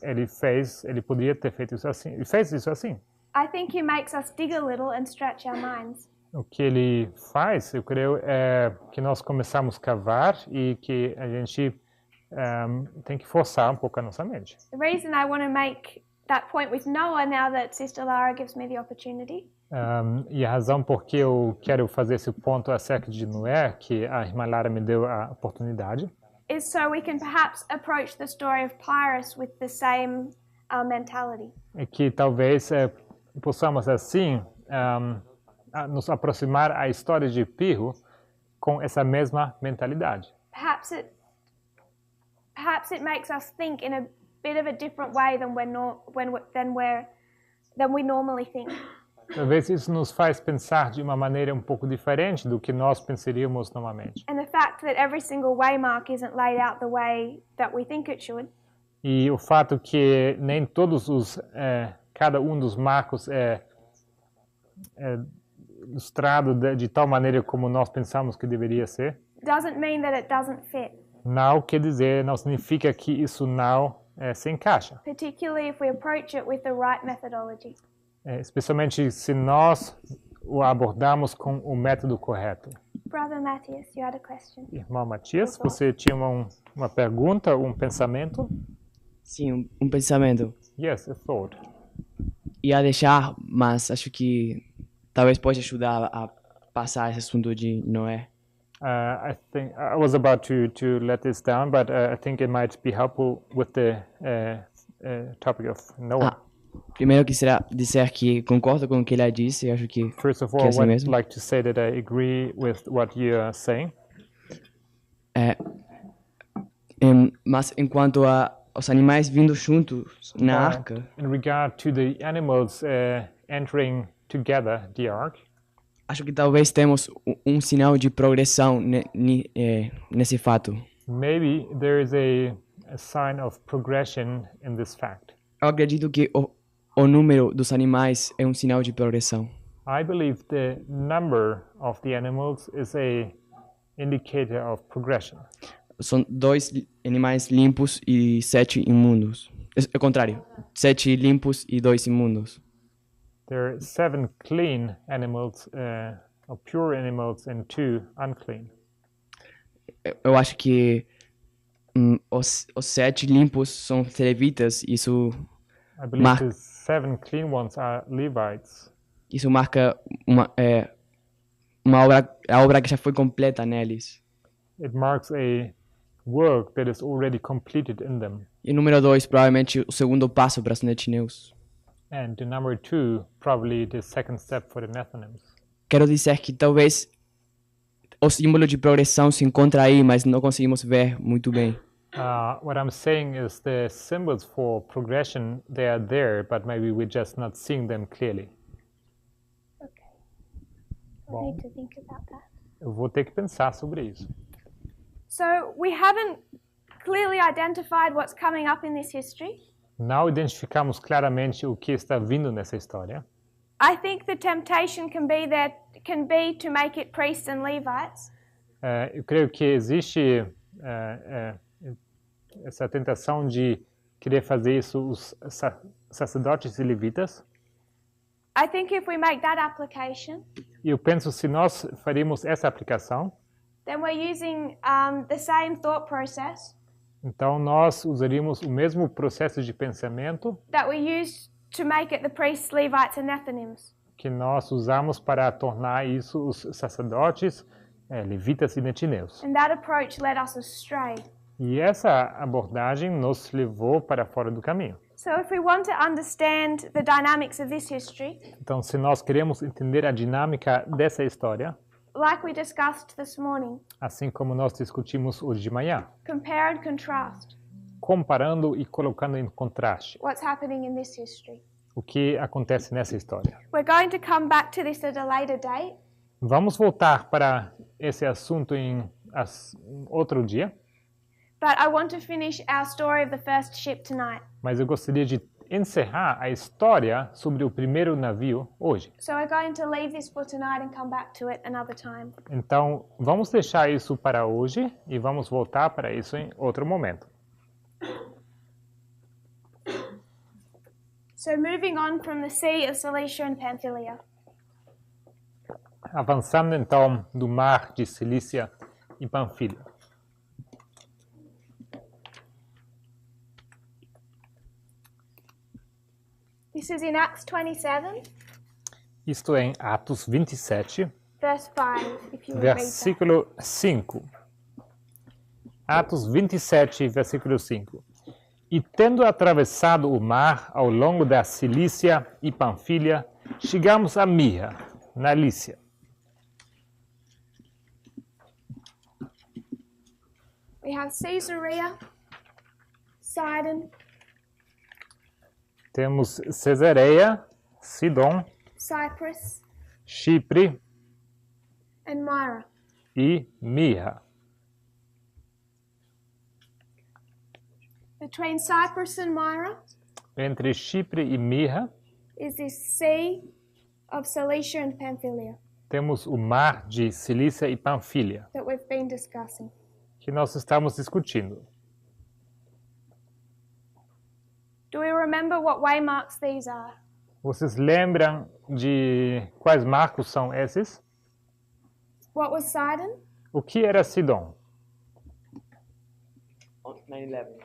Speaker 2: ele poderia ter feito isso assim. Ele fez isso assim.
Speaker 1: I think he makes us dig a little and stretch our minds.
Speaker 2: O que ele faz, eu creio, é que nós começamos a cavar e que a gente tem que forçar um pouco a nossa mente.
Speaker 1: The reason I want to make that point with Noah now that Sister Lara gives me the opportunity
Speaker 2: E a razão por que eu quero fazer esse ponto acerca de Noé, que a irmã Lara me deu a oportunidade,
Speaker 1: is so we can perhaps approach the story of Pyrrhus with the same mentality.
Speaker 2: é que talvez possamos assim nos aproximar à história de Pirro com essa mesma mentalidade.
Speaker 1: Perhaps it makes us think in a bit of a different way than we normally think.
Speaker 2: Talvez isso nos faz pensar de uma maneira um pouco diferente do que nós pensaríamos normalmente.
Speaker 1: And the fact that every single waymark isn't laid out the way that we think it should
Speaker 2: E o fato que nem todos cada um dos marcos é ilustrado de tal maneira como nós pensamos que deveria ser,
Speaker 1: doesn't mean that it doesn't fit,
Speaker 2: não quer dizer, não significa que isso não se encaixa.
Speaker 1: particularly if we approach it with the right methodology.
Speaker 2: Especialmente se nós o abordamos com o método correto.
Speaker 1: Brother Matthias, you had a question.
Speaker 2: Irmão Matias, você tinha uma pergunta, um pensamento?
Speaker 9: Sim, um pensamento.
Speaker 2: Yes, a thought.
Speaker 9: Ia deixar, mas acho que talvez pode ajudar a passar esse assunto de Noé.
Speaker 2: I think I was about to let this down, but I think it might be helpful with the topic of Noah.
Speaker 9: Primeiro eu quisiera dizer que concordo com o que ele disse, acho que
Speaker 2: First of
Speaker 9: que
Speaker 2: all,
Speaker 9: é
Speaker 2: I
Speaker 9: assim
Speaker 2: would
Speaker 9: mesmo.
Speaker 2: like to say that I agree with what you are saying.
Speaker 9: Mas enquanto aos animais vindo juntos na arca,
Speaker 2: In regard to the animals entering together the ark,
Speaker 9: acho que talvez temos sinal de progressão nesse fato.
Speaker 2: maybe there is a sign of progression in this fact.
Speaker 9: Eu acredito que o número dos animais é sinal de progressão.
Speaker 2: I believe the number of the animals is a indicator of progression.
Speaker 9: São 2 animais limpos e 7 imundos. É o contrário, 7 limpos e 2 imundos.
Speaker 2: There are 7 clean animals, or pure animals, and 2 unclean.
Speaker 9: Eu acho que os 7 limpos são levitas. Isso
Speaker 2: I believe the 7 clean ones are Levites.
Speaker 9: Isso marca uma obra, a obra que já foi completa neles.
Speaker 2: It marks a work that is already completed in them.
Speaker 9: E número 2, provavelmente o segundo passo para os netineus.
Speaker 2: And the number 2, probably the second step for the Nethinims.
Speaker 9: Quero dizer que talvez o símbolo de progressão se encontra aí, mas não conseguimos ver muito bem.
Speaker 2: What I'm saying is the symbols for progression, they are there, but maybe we're just not seeing them clearly.
Speaker 1: I need to think about that.
Speaker 2: Eu vou ter que pensar sobre isso.
Speaker 1: So we haven't clearly identified what's coming up in this history.
Speaker 2: Não identificamos claramente o que está vindo nessa história.
Speaker 1: I think the temptation can be to make it priests and Levites.
Speaker 2: Eu creio que existe essa tentação de querer fazer isso os sacerdotes e levitas.
Speaker 1: I think if we make that application,
Speaker 2: E eu penso se nós faríamos essa aplicação,
Speaker 1: then we're using the same thought process
Speaker 2: Então nós usaríamos o mesmo processo de pensamento
Speaker 1: that we used to make it the priests, Levites, and Nethinims.
Speaker 2: que nós usamos para tornar isso os sacerdotes, levitas e netineus.
Speaker 1: And that approach led us astray.
Speaker 2: E essa abordagem nos levou para fora do caminho.
Speaker 1: So if we want to understand the dynamics of this history,
Speaker 2: Então, se nós queremos entender a dinâmica dessa história,
Speaker 1: like we discussed this morning,
Speaker 2: assim como nós discutimos hoje de manhã,
Speaker 1: compare and contrast
Speaker 2: comparando e colocando em contraste
Speaker 1: what's happening in this history.
Speaker 2: o que acontece nessa história.
Speaker 1: We're going to come back to this at a later date,
Speaker 2: Vamos voltar para esse assunto em outro dia,
Speaker 1: but I want to finish our story of the first ship tonight.
Speaker 2: mas eu gostaria de encerrar a história sobre o primeiro navio hoje.
Speaker 1: So we're going to leave this for tonight and come back to it another time.
Speaker 2: Então, vamos deixar isso para hoje e vamos voltar para isso em outro momento.
Speaker 1: So moving on from the sea of Cilicia and Pamphylia,
Speaker 2: Avançando então do mar de Cilícia e Panfilha.
Speaker 1: this is in Acts 27,
Speaker 2: Isto é em Atos 27,
Speaker 1: verse 5, if you would read that.
Speaker 2: versículo 5. Atos 27, versículo 5. E tendo atravessado o mar ao longo da Cilícia e Panfilha, chegamos a Mirra, na Lícia.
Speaker 1: We have Caesarea, Sidon,
Speaker 2: Temos Cesareia, Sidom,
Speaker 1: Cyprus,
Speaker 2: Chipre
Speaker 1: and Myra.
Speaker 2: e Mirra.
Speaker 1: Between Cyprus and Myra
Speaker 2: Entre Chipre e Mirra,
Speaker 1: is this sea of Cilicia and Pamphylia
Speaker 2: temos o mar de Cilícia e Panfilha,
Speaker 1: that we've been discussing.
Speaker 2: que nós estamos discutindo.
Speaker 1: Do we remember what waymarks these are?
Speaker 2: Vocês lembram de quais marcos são esses?
Speaker 1: What was Sidon?
Speaker 2: O que era Sidom?
Speaker 9: 9/11.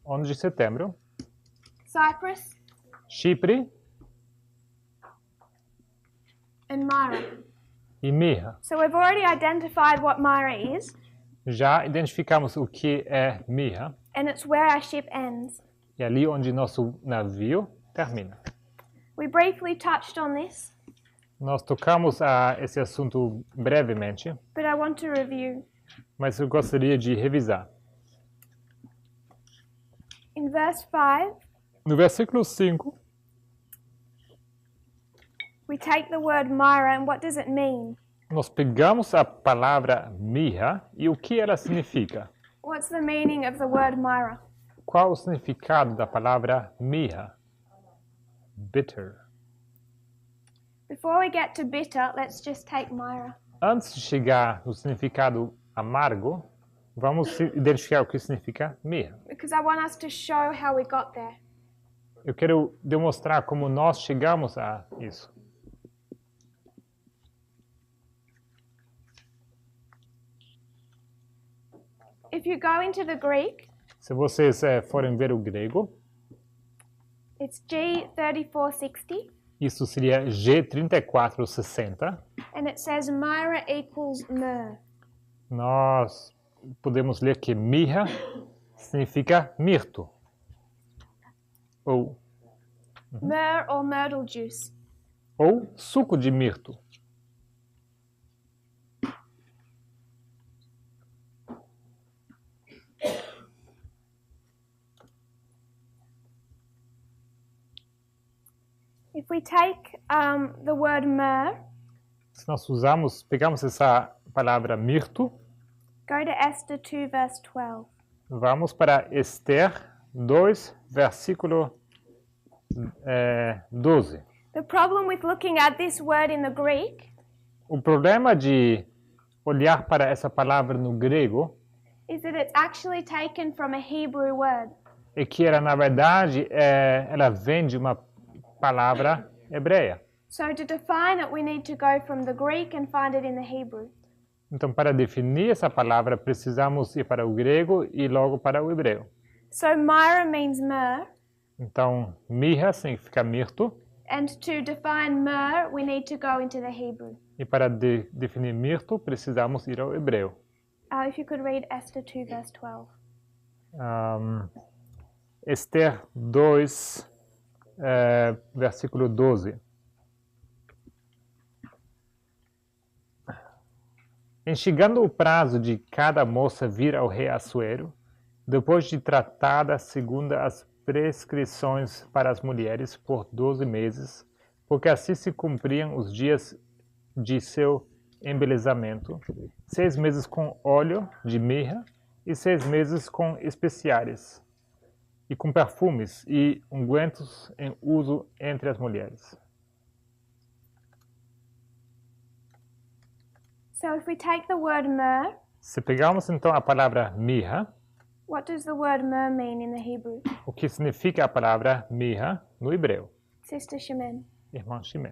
Speaker 2: 11 de setembro.
Speaker 1: Cyprus
Speaker 2: Chipre
Speaker 1: and Myra.
Speaker 2: e Mirra.
Speaker 1: So we've already identified what Myra is,
Speaker 2: Já identificamos o que é Mirra,
Speaker 1: and it's where our ship ends.
Speaker 2: e ali onde nosso navio termina.
Speaker 1: We briefly touched on this,
Speaker 2: Nós tocamos a esse assunto brevemente,
Speaker 1: but I want to review.
Speaker 2: mas eu gostaria de revisar.
Speaker 1: In verse 5,
Speaker 2: No versículo 5,
Speaker 1: we take the word Myra, and what does it mean?
Speaker 2: nós pegamos a palavra Mirra e o que ela significa.
Speaker 1: What's the meaning of the word Myra?
Speaker 2: Qual o significado da palavra Mirra? Bitter.
Speaker 1: Before we get to bitter, let's just take Myra.
Speaker 2: Antes de chegar no significado amargo, vamos identificar o que significa mirra.
Speaker 1: Because I want us to show how we got there.
Speaker 2: Eu quero demonstrar como nós chegamos a isso.
Speaker 1: If you go into the Greek,
Speaker 2: Se vocês forem ver o grego,
Speaker 1: it's G3460,
Speaker 2: isso seria G3460.
Speaker 1: and it says Myra equals myrrh.
Speaker 2: Nós podemos ler que mirra significa mirto. Ou
Speaker 1: Myrrh or myrtle juice.
Speaker 2: suco de mirto.
Speaker 1: If we take the word myrrh,
Speaker 2: Se nós pegamos essa palavra mirto,
Speaker 1: go to Esther 2, verse 12.
Speaker 2: vamos para Esther 2, versículo 12.
Speaker 1: The problem with looking at this word in the Greek
Speaker 2: O problema de olhar para essa palavra no grego
Speaker 1: is that it's actually taken from a Hebrew word.
Speaker 2: é que ela, na verdade, ela vem de uma palavra hebreia.
Speaker 1: So to define it, we need to go from the Greek and find it in the Hebrew.
Speaker 2: Então, para definir essa palavra, precisamos ir para o grego e logo para o hebreu.
Speaker 1: So myrrh means myrrh,
Speaker 2: Então, mirra significa mirto.
Speaker 1: and to define myrrh, we need to go into the Hebrew.
Speaker 2: E para definir mirto, precisamos ir ao hebreu.
Speaker 1: If you could read Esther 2, verse 12.
Speaker 2: Esther 2, versículo 12. Em chegando o prazo de cada moça vir ao rei Assuero, depois de tratada segundo as prescrições para as mulheres por 12 meses, porque assim se cumpriam os dias de seu embelezamento, 6 meses com óleo de mirra e 6 meses com especiares, e com perfumes e ungüentos em uso entre as mulheres.
Speaker 1: So if we take the word myrrh,
Speaker 2: Se pegarmos então a palavra mirra,
Speaker 1: what does the word myrrh mean in the Hebrew?
Speaker 2: o que significa a palavra mirra no hebreu?
Speaker 1: Sister Shemin.
Speaker 2: Irmã Shimen.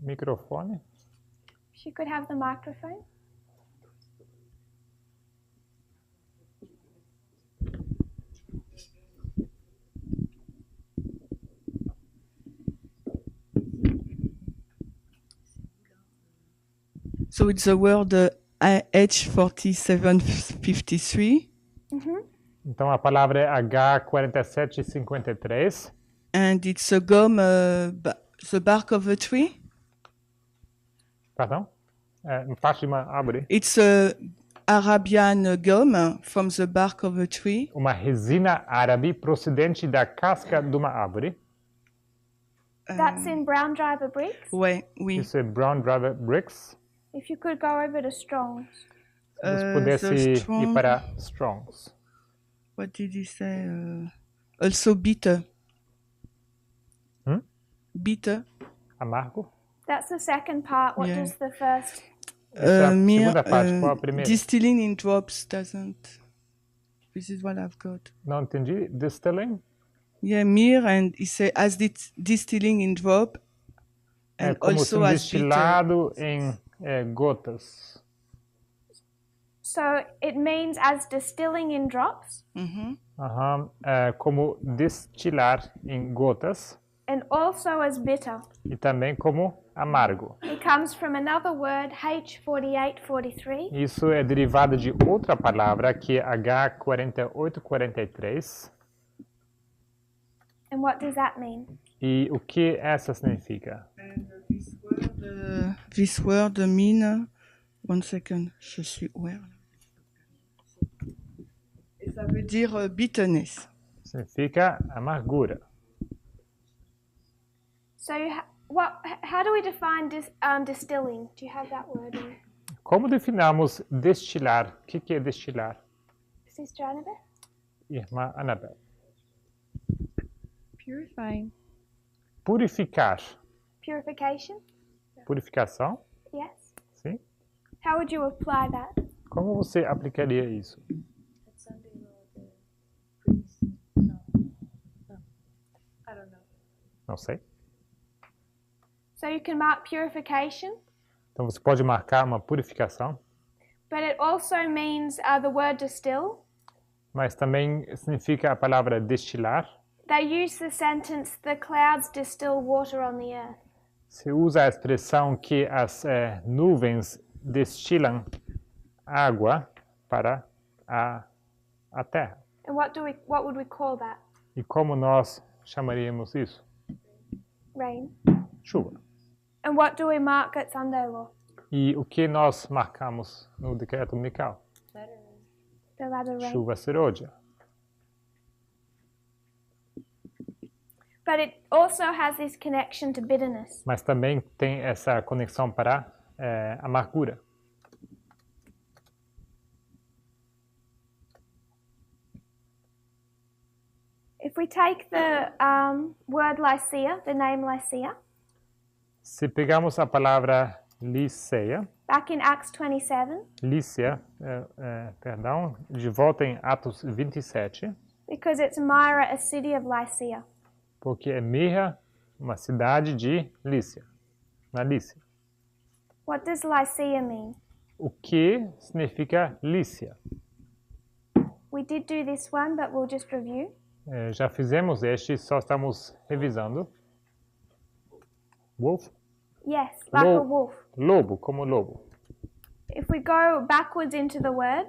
Speaker 2: Microfone?
Speaker 1: She could have the microphone.
Speaker 10: So it's the word H4753,
Speaker 2: Então a palavra é H4753
Speaker 10: and it's a gum, the bark of a tree.
Speaker 2: Pardon? Parte de uma árvore.
Speaker 10: It's a Arabian gum from the bark of a tree.
Speaker 2: Uma resina árabe procedente da casca de uma árvore.
Speaker 1: That's in Brown Driver Bricks.
Speaker 10: Ouais, oui.
Speaker 2: Isso é Brown Driver Bricks.
Speaker 1: If you could go over to Strong's.
Speaker 2: Se você pudesse
Speaker 10: Strong.
Speaker 2: ir para Strong's.
Speaker 10: What did he say? Also bitter. Bitter.
Speaker 2: Amargo.
Speaker 1: That's the second part. What
Speaker 10: Yeah.
Speaker 1: does the first?
Speaker 2: Essa é a
Speaker 10: Mere,
Speaker 2: segunda parte. Qual a primeira?
Speaker 10: distilling in drops doesn't. This is what I've got.
Speaker 2: Não entendi. Distilling?
Speaker 10: Yeah, mir, and he say as distilling in drop,
Speaker 2: É
Speaker 10: and
Speaker 2: como
Speaker 10: also
Speaker 2: sendo
Speaker 10: as
Speaker 2: destilado em gotas.
Speaker 1: So it means as distilling in drops,
Speaker 2: Aham. É como destilar em gotas
Speaker 1: and also as bitter.
Speaker 2: e também como amargo.
Speaker 1: It comes from another word, H4843,
Speaker 2: Isso é derivado de outra palavra que é H4843.
Speaker 1: and what does that mean?
Speaker 2: E o que essa significa?
Speaker 10: This word mean. One second, je suis where? Et ça veut dire bitterness.
Speaker 2: Significa amargura.
Speaker 1: So how do we define distilling? Do you have that word in
Speaker 2: Como definamos destilar? O que é destilar?
Speaker 1: Sister Annabeth?
Speaker 2: Irmã Anabel.
Speaker 7: Purifying.
Speaker 2: Purificar.
Speaker 1: Purification?
Speaker 2: Purificação?
Speaker 1: Yes.
Speaker 2: Sim.
Speaker 1: How would you apply that?
Speaker 2: Como você aplicaria isso? Não sei.
Speaker 1: So you can mark purification,
Speaker 2: Então você pode marcar uma purificação,
Speaker 1: but it also means the word distill.
Speaker 2: mas também significa a palavra destilar.
Speaker 1: They use the sentence, the clouds distill water on the earth.
Speaker 2: Se usa a expressão que as nuvens destilam água para a terra.
Speaker 1: And what would we call that?
Speaker 2: E como nós chamaríamos isso?
Speaker 1: Rain.
Speaker 2: Chuva.
Speaker 1: And what do we mark at Sunday law?
Speaker 2: E o que nós marcamos no decreto dominical?
Speaker 1: The latter rain.
Speaker 2: Chuva serôdia.
Speaker 1: But it also has this connection to bitterness.
Speaker 2: Mas também tem essa conexão para amargura.
Speaker 1: If we take the word Lycia, the name Lycia,
Speaker 2: Se pegarmos a palavra Liceia,
Speaker 1: back in Acts 27,
Speaker 2: Lícia, perdão, de volta em Atos 27,
Speaker 1: Because it's Myra, a city of Lycia.
Speaker 2: Porque é Mirra, uma cidade de Lícia, na Lícia.
Speaker 1: What does Lycia mean?
Speaker 2: O que significa Lícia?
Speaker 1: We did do this one, but we'll just review.
Speaker 2: Já fizemos este, só estamos revisando. Wolf?
Speaker 1: Yes, like a wolf.
Speaker 2: Lobo, como lobo.
Speaker 1: If we go backwards into the word,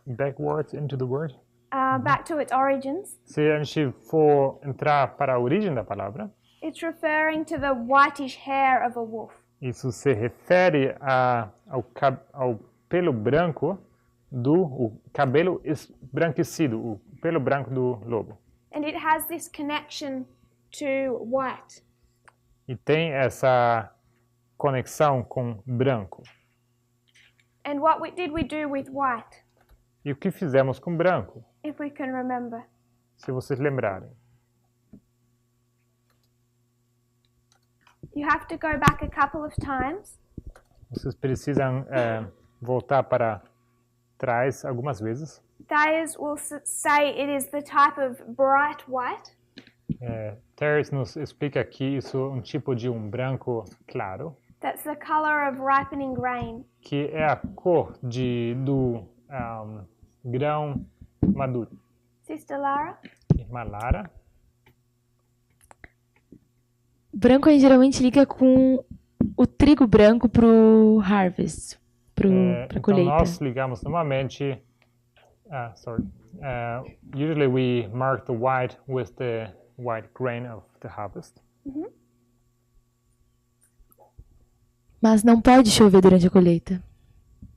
Speaker 2: Backwards into the word.
Speaker 1: back to its origins,
Speaker 2: Se a gente for entrar para a origem da palavra,
Speaker 1: it's referring to the whitish hair of a wolf.
Speaker 2: isso se refere ao pelo branco o cabelo esbranquecido, o pelo branco do lobo.
Speaker 1: And it has this connection to white.
Speaker 2: E tem essa conexão com branco.
Speaker 1: And what did we do with white,
Speaker 2: E o que fizemos com branco,
Speaker 1: if we can remember?
Speaker 2: se vocês lembrarem?
Speaker 1: You have to go back a couple of times.
Speaker 2: Vocês precisam voltar para trás algumas vezes.
Speaker 1: Thayers will say it is the type of bright white.
Speaker 2: Thayers nos explica que isso é um tipo de branco claro,
Speaker 1: That's the color of ripening grain.
Speaker 2: que é a cor do grão maduro.
Speaker 1: Sister Lara?
Speaker 2: Irmã Lara?
Speaker 6: Branco a gente geralmente liga com o trigo branco pro harvest, pra
Speaker 2: Então
Speaker 6: colheita.
Speaker 2: nós ligamos normalmente, usually we mark the white with the white grain of the harvest.
Speaker 6: Mas não pode chover durante a colheita.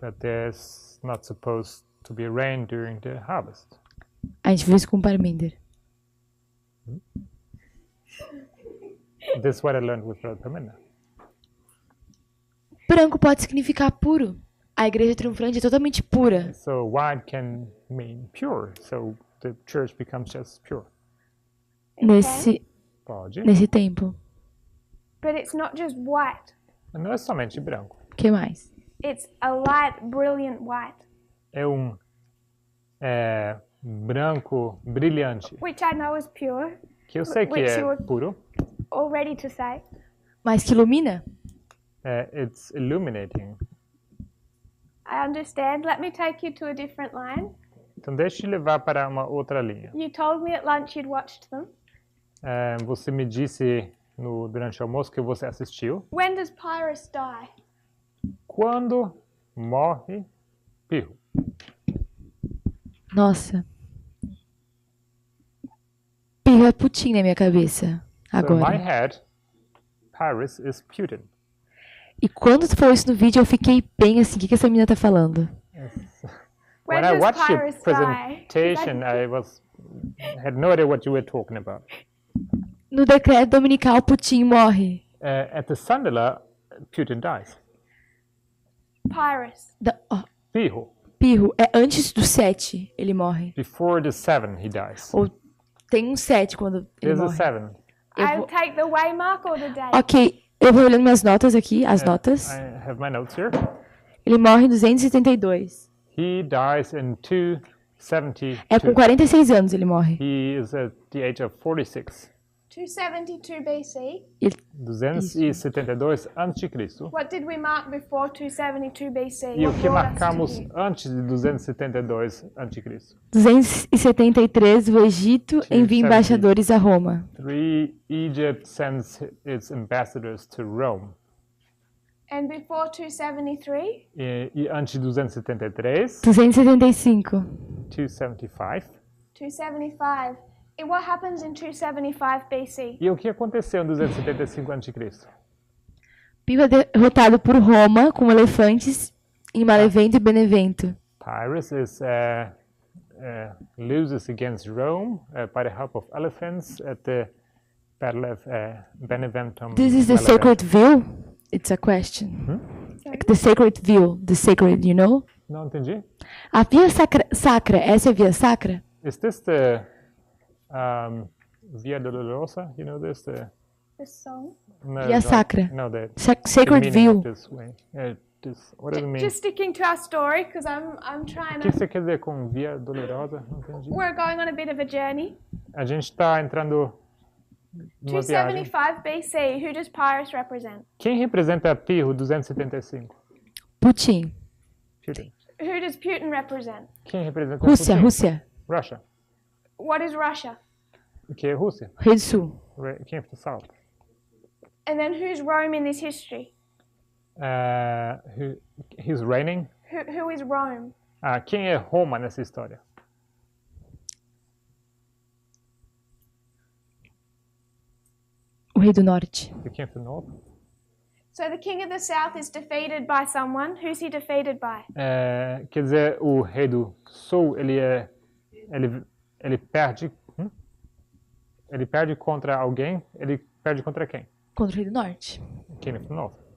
Speaker 2: But there's not supposed to be rain during the harvest.
Speaker 6: A gente viu isso com o Parminder.
Speaker 2: This is what I learned with Brother Pamela.
Speaker 6: Branco pode significar puro. A igreja triunfante é totalmente pura.
Speaker 2: So white can mean pure, so the church becomes just pure.
Speaker 6: Nesse tempo.
Speaker 1: But it's not just white.
Speaker 2: Não é somente branco.
Speaker 6: O que mais?
Speaker 1: It's a light, brilliant white.
Speaker 2: É branco brilhante,
Speaker 1: Which I know is pure.
Speaker 2: que eu sei que
Speaker 1: Which
Speaker 2: é
Speaker 1: you were
Speaker 2: puro.
Speaker 1: all ready to say.
Speaker 6: Mas que ilumina?
Speaker 2: It's illuminating.
Speaker 1: I understand. Let me take you to a different line.
Speaker 2: Então deixe eu levar para uma outra linha.
Speaker 1: You told me at lunch you'd watched them.
Speaker 2: Você me disse durante o almoço que você assistiu.
Speaker 1: When does Pyrrhus die?
Speaker 2: Quando morre Pirro?
Speaker 6: Nossa. Pirro é Putin na minha cabeça.
Speaker 2: So in my
Speaker 6: Agora.
Speaker 2: head, Pyrrhus is Putin.
Speaker 6: E quando tu falou isso no vídeo, eu fiquei bem assim, o que essa menina tá falando?
Speaker 2: When I watched your presentation, I had no idea what you were talking about.
Speaker 6: No decreto dominical, Putin morre.
Speaker 2: At the Sunday law, Putin dies.
Speaker 1: Pyrrhus.
Speaker 2: Pirro.
Speaker 6: Pirro, é antes do 7 ele morre.
Speaker 2: Before the 7, he dies.
Speaker 6: Ou tem um 7 quando ele
Speaker 2: There's a
Speaker 6: morre.
Speaker 2: 7.
Speaker 1: I'll take the waymark or the date.
Speaker 6: Ok, eu vou olhando minhas notas aqui, as notas.
Speaker 2: I have my notes here.
Speaker 6: Ele morre em 272.
Speaker 2: He dies in 272.
Speaker 6: É com 46 anos ele morre.
Speaker 2: He is at the age of 46.
Speaker 1: 272 BC.
Speaker 2: 272 a.C.
Speaker 1: What did we mark before 272 BC?
Speaker 2: E o
Speaker 1: What
Speaker 2: que
Speaker 1: brought us
Speaker 2: marcamos
Speaker 1: to here?
Speaker 2: antes de 272 a.C.?
Speaker 6: 273, o Egito envia embaixadores a Roma.
Speaker 2: 3, Egypt sends its ambassadors to Rome.
Speaker 1: And before 273?
Speaker 2: E antes de 273,
Speaker 6: 275.
Speaker 2: 275.
Speaker 1: 275. And what happens in 275 BC?
Speaker 2: E o que aconteceu em 275 a.C.?
Speaker 6: Pirro é derrotado por Roma com elefantes em Malevento e Benevento.
Speaker 2: Pyrrhus loses against Rome by the help of elephants at the Battle of Beneventum.
Speaker 6: This is the sacred view? It's a question. Like the sacred view, the sacred, you know?
Speaker 2: Não entendi.
Speaker 6: A via sacra, essa é a via sacra?
Speaker 2: Is this the Via Dolorosa? You know this?
Speaker 1: The song?
Speaker 2: No,
Speaker 6: Via Sacra.
Speaker 2: No, the
Speaker 6: Sacred
Speaker 2: meaning
Speaker 6: view.
Speaker 2: of this way. What does it mean?
Speaker 1: Just sticking to our story, because I'm trying
Speaker 2: O que
Speaker 1: to.
Speaker 2: você quer dizer com via dolorosa? Não entendi.
Speaker 1: We're going on a bit of a journey.
Speaker 2: A gente está entrando numa viagem.
Speaker 1: 275 BC. Who does Pyrrhus represent?
Speaker 2: Quem representa Pirro 275?
Speaker 6: Putin.
Speaker 2: Putin.
Speaker 1: Who does Putin represent?
Speaker 2: Quem representa
Speaker 6: Rússia,
Speaker 2: Putin?
Speaker 6: Rússia.
Speaker 2: Russia.
Speaker 1: What is Russia?
Speaker 2: O que é Rússia?
Speaker 6: Rei do Sul.
Speaker 2: Quem é do South?
Speaker 1: And then who's Rome in this history?
Speaker 2: He's reigning.
Speaker 1: Who is Rome?
Speaker 2: Quem é Roma nessa história?
Speaker 6: O Rei do Norte.
Speaker 2: The King of the North.
Speaker 1: So the king of the south is defeated by someone. Who's he defeated by?
Speaker 2: Quer dizer, o Rei do Sul, ele perde. Ele perde contra alguém. Ele perde contra quem?
Speaker 6: Contra o Rei do Norte.
Speaker 2: King of the North.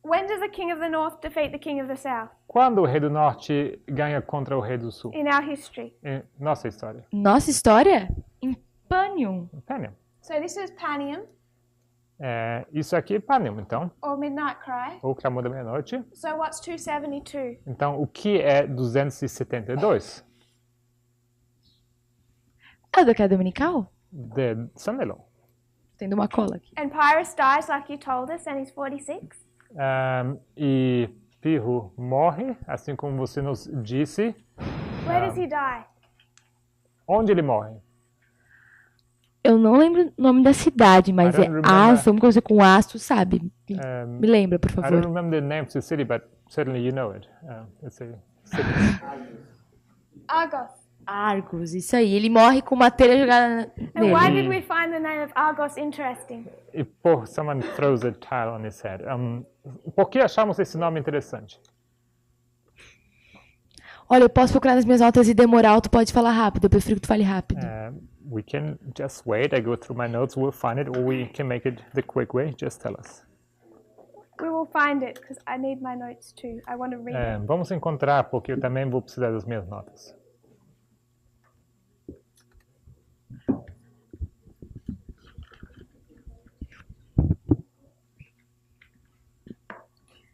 Speaker 1: When does the king of the north defeat the king of the south
Speaker 2: Quando o Rei do Norte ganha contra o Rei do Sul?
Speaker 1: in our history?
Speaker 2: Em nossa história.
Speaker 6: Nossa história? Em Panium.
Speaker 2: Panium.
Speaker 1: So this is Panium
Speaker 2: Isso aqui é Panium, então.
Speaker 1: or Midnight Cry.
Speaker 2: Ou Clamor da Meia-Noite.
Speaker 1: So what's 272?
Speaker 2: Então, o que é 272?
Speaker 6: É do que é dominical?
Speaker 2: De Sunday Law.
Speaker 6: Tendo uma cola aqui.
Speaker 1: And Pyrrhus dies like you told us and he's 46.
Speaker 2: E Pirro morre, assim como você nos disse.
Speaker 1: Where does he die?
Speaker 2: Onde ele morre?
Speaker 6: Eu não lembro o nome da cidade, mas
Speaker 2: I
Speaker 6: é
Speaker 2: don't remember.
Speaker 6: Aço, alguma coisa com aço, sabe? Me lembra, por
Speaker 2: I don't
Speaker 6: favor.
Speaker 2: remember the name of the city, but certainly you know it. It's a city.
Speaker 1: Argos.
Speaker 6: Argos, isso aí. Ele morre com uma telha jogada
Speaker 1: And why
Speaker 6: nele.
Speaker 1: did we find the name of Argos interesting?
Speaker 2: E por someone throws a tile on his head. Por que achamos esse nome interessante?
Speaker 6: Olha, eu posso procurar nas minhas notas e demorar, ou tu pode falar rápido. Eu prefiro que tu fale rápido.
Speaker 2: We can just wait. I go through my notes. We'll find it, or we can make it the quick way. Just tell us.
Speaker 1: We will find it because I need my notes too. I want to read it.
Speaker 2: Vamos encontrar, porque eu também vou precisar das minhas notas.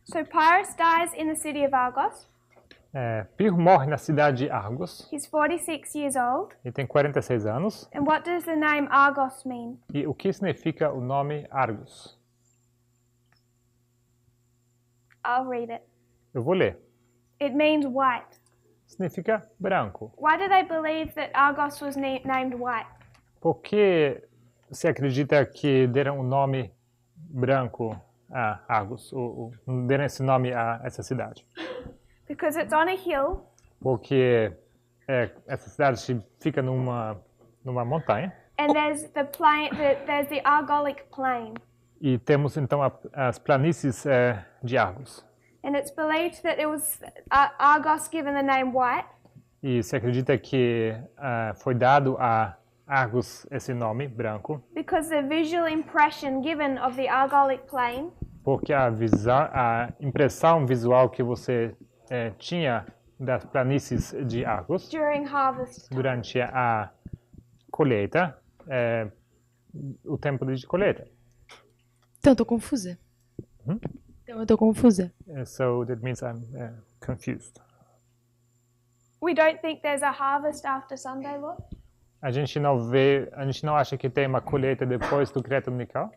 Speaker 1: So Pyrrhus dies in the city of Argos.
Speaker 2: Pirro morre na cidade de Argos.
Speaker 1: He's 46 years old.
Speaker 2: Ele tem 46 anos.
Speaker 1: And what does the name Argos mean?
Speaker 2: E o que significa o nome Argos?
Speaker 1: I'll read it.
Speaker 2: Eu vou ler.
Speaker 1: It means white.
Speaker 2: Significa branco.
Speaker 1: Why do they believe that Argos was named white?
Speaker 2: Por que se acredita que deram o nome branco a Argos? Ou deram esse nome a essa cidade?
Speaker 1: Because it's on a hill.
Speaker 2: Porque essa cidade fica numa montanha.
Speaker 1: And there's the Argolic Plain.
Speaker 2: E temos então as planícies de Argos.
Speaker 1: And it's believed that it was Argos given the name white
Speaker 2: E se acredita que foi dado a Argos esse nome branco,
Speaker 1: because the visual impression given of the Argolic Plain
Speaker 2: porque a impressão visual que você tinha das planícies de Argos
Speaker 1: during harvest time.
Speaker 2: durante a colheita, o tempo de colheita.
Speaker 6: Então, eu tô confusa. Então, eu tô confusa.
Speaker 2: So that means I'm confused.
Speaker 1: We don't think there's a harvest after Sunday, Lord.
Speaker 2: A gente não acha que tem uma colheita depois do crédito dominical?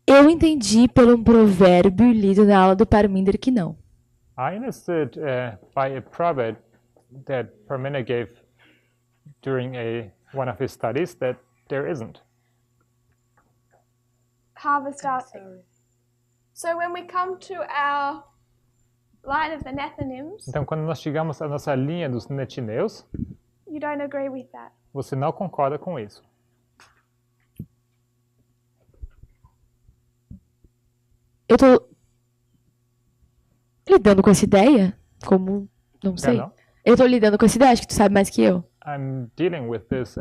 Speaker 6: Eu entendi pelo um provérbio lido na aula do Parminder que não.
Speaker 2: I understood by a proverb that Parminder gave during one of his studies that there isn't.
Speaker 1: Harvest after. So when we come to our line of the Nethinims,
Speaker 2: Então, quando nós chegamos à nossa linha dos netineus,
Speaker 1: you don't agree with that.
Speaker 2: você não concorda com isso.
Speaker 6: Eu tô lidando com essa ideia? Como... Não sei.
Speaker 2: não?
Speaker 6: Eu tô lidando com essa ideia, acho que tu sabe mais que eu.
Speaker 2: I'm dealing with this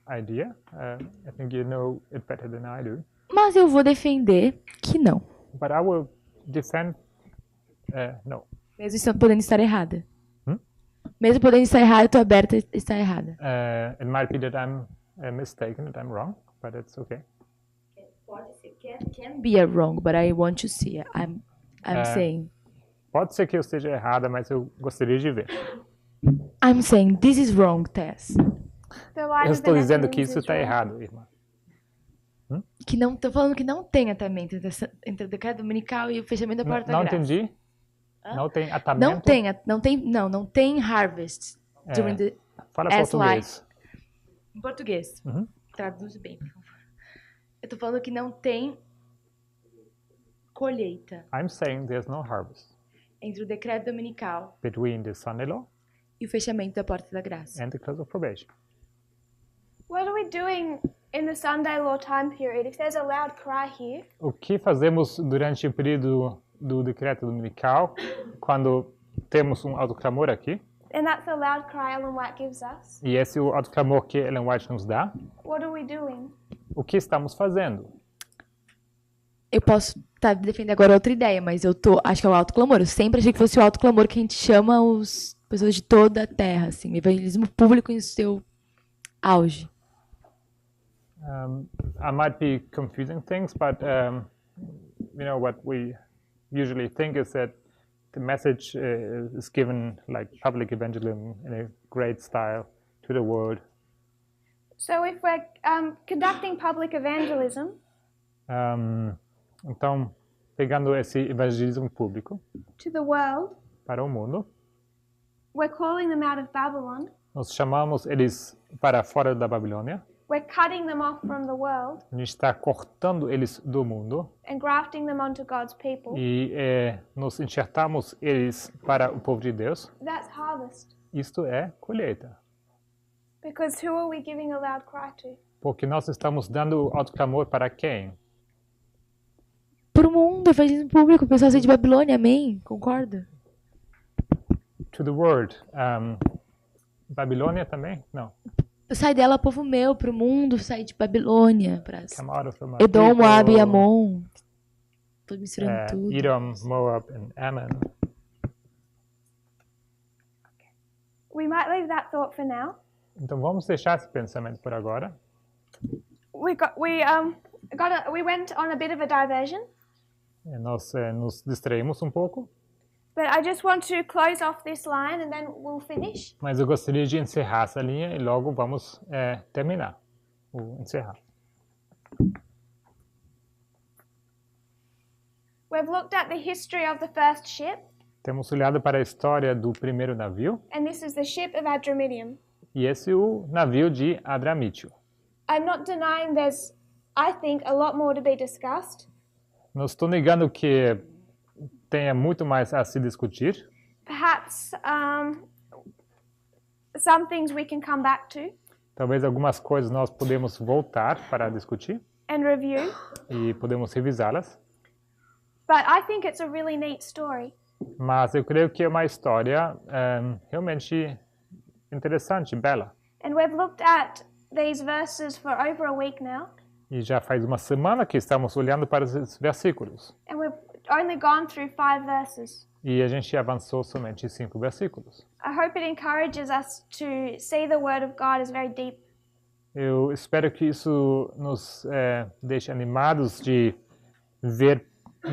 Speaker 2: idea. I think you know it better than I do.
Speaker 6: Mas eu vou defender que não.
Speaker 2: But I will defend no.
Speaker 6: Mesmo podendo estar errada. Mesmo podendo estar errada, eu tô aberta a estar errada.
Speaker 2: It might be that I'm mistaken, that I'm wrong, but it's okay.
Speaker 6: Pode ser. Can be a wrong, but I want to see. I'm I'm saying.
Speaker 2: Pode ser que eu esteja errada, mas eu gostaria de ver.
Speaker 6: I'm saying this is wrong, Tess.
Speaker 1: The line
Speaker 2: Eu
Speaker 1: of the
Speaker 2: estou dizendo que
Speaker 1: Nethinims
Speaker 2: isso
Speaker 1: is
Speaker 2: está
Speaker 1: wrong.
Speaker 2: errado, irmã.
Speaker 6: Que não, tô falando que não tem atamento entre o decreto dominical e o fechamento da porta
Speaker 2: Não
Speaker 6: da graça.
Speaker 2: entendi. Não tem atamento.
Speaker 6: Não tem harvest during the
Speaker 2: Fala
Speaker 6: as
Speaker 2: português.
Speaker 6: Em português.
Speaker 2: Uhum.
Speaker 6: Traduza bem, por favor. Eu tô falando que não tem colheita
Speaker 2: I'm saying there's no harvest
Speaker 6: entre o decreto dominical
Speaker 2: between the Sunday law
Speaker 6: e o fechamento da porta da graça.
Speaker 2: and the close of probation.
Speaker 1: What are we doing in the Sunday law time period? If there's a loud cry here,
Speaker 2: O que fazemos durante o período do decreto dominical, quando temos um autoclamor aqui,
Speaker 1: and that's the loud cry Ellen White gives us,
Speaker 2: e esse é o autoclamor que Ellen White nos dá,
Speaker 1: what are we doing?
Speaker 2: o que estamos fazendo?
Speaker 6: Eu posso defender agora outra ideia, mas acho que é o autoclamor. Eu sempre achei que fosse o autoclamor que a gente chama as pessoas de toda a terra, assim, o evangelismo público em seu auge.
Speaker 2: I might be confusing things, but you know what we usually think is that the message is given like public evangelism in a great style to the world.
Speaker 1: So if we're conducting public evangelism,
Speaker 2: Então, pegando esse evangelismo público
Speaker 1: to the world,
Speaker 2: para o mundo,
Speaker 1: we're calling them out of Babylon,
Speaker 2: nós chamamos eles para fora da Babilônia.
Speaker 1: we're cutting them off from the world
Speaker 2: A gente está cortando eles do mundo
Speaker 1: and grafting them onto God's people.
Speaker 2: e nos enxertamos eles para o povo de Deus.
Speaker 1: That's harvest.
Speaker 2: Isto é colheita,
Speaker 1: Because who are we giving a loud cry to?
Speaker 2: porque nós estamos dando autoclamor para quem?
Speaker 6: Pro mundo, evangelismo público, o pessoal sai de Babilônia, amém? Concorda?
Speaker 2: To the world. Babilônia também? Não.
Speaker 6: Sai dela, povo meu, pro mundo, sai de Babilônia, pra
Speaker 2: Come out of my
Speaker 6: Edom,
Speaker 2: people.
Speaker 6: Moab e Amon. Tô misturando tudo.
Speaker 2: Edom, Moab and Ammon.
Speaker 1: We might leave that thought for now.
Speaker 2: Então vamos deixar esse pensamento por agora.
Speaker 1: We went on a bit of a diversion,
Speaker 2: Nós nos distraímos um pouco,
Speaker 1: but I just want to close off this line and then we'll finish.
Speaker 2: mas eu gostaria de encerrar essa linha e logo vamos terminar. Encerrar.
Speaker 1: We've looked at the history of the first ship,
Speaker 2: Temos olhado para a história do primeiro navio,
Speaker 1: and this is the ship of Adramyttium.
Speaker 2: e esse é o navio de Adramítio.
Speaker 1: I'm not denying there's, I think, a lot more to be discussed.
Speaker 2: Não estou negando que tenha muito mais a se discutir.
Speaker 1: Perhaps some things we can come back to
Speaker 2: Talvez algumas coisas nós podemos voltar para discutir
Speaker 1: and review,
Speaker 2: e podemos revisá-las.
Speaker 1: but I think it's a really neat story.
Speaker 2: Mas eu creio que é uma história realmente interessante, bela.
Speaker 1: And we've looked at these verses for over a week now,
Speaker 2: E já faz uma semana que estamos olhando para esses versículos.
Speaker 1: and we've only gone through 5 verses.
Speaker 2: E a gente avançou somente 5 versículos.
Speaker 1: I hope it encourages us to see the Word of God as very deep.
Speaker 2: Eu espero que isso nos deixe animados de ver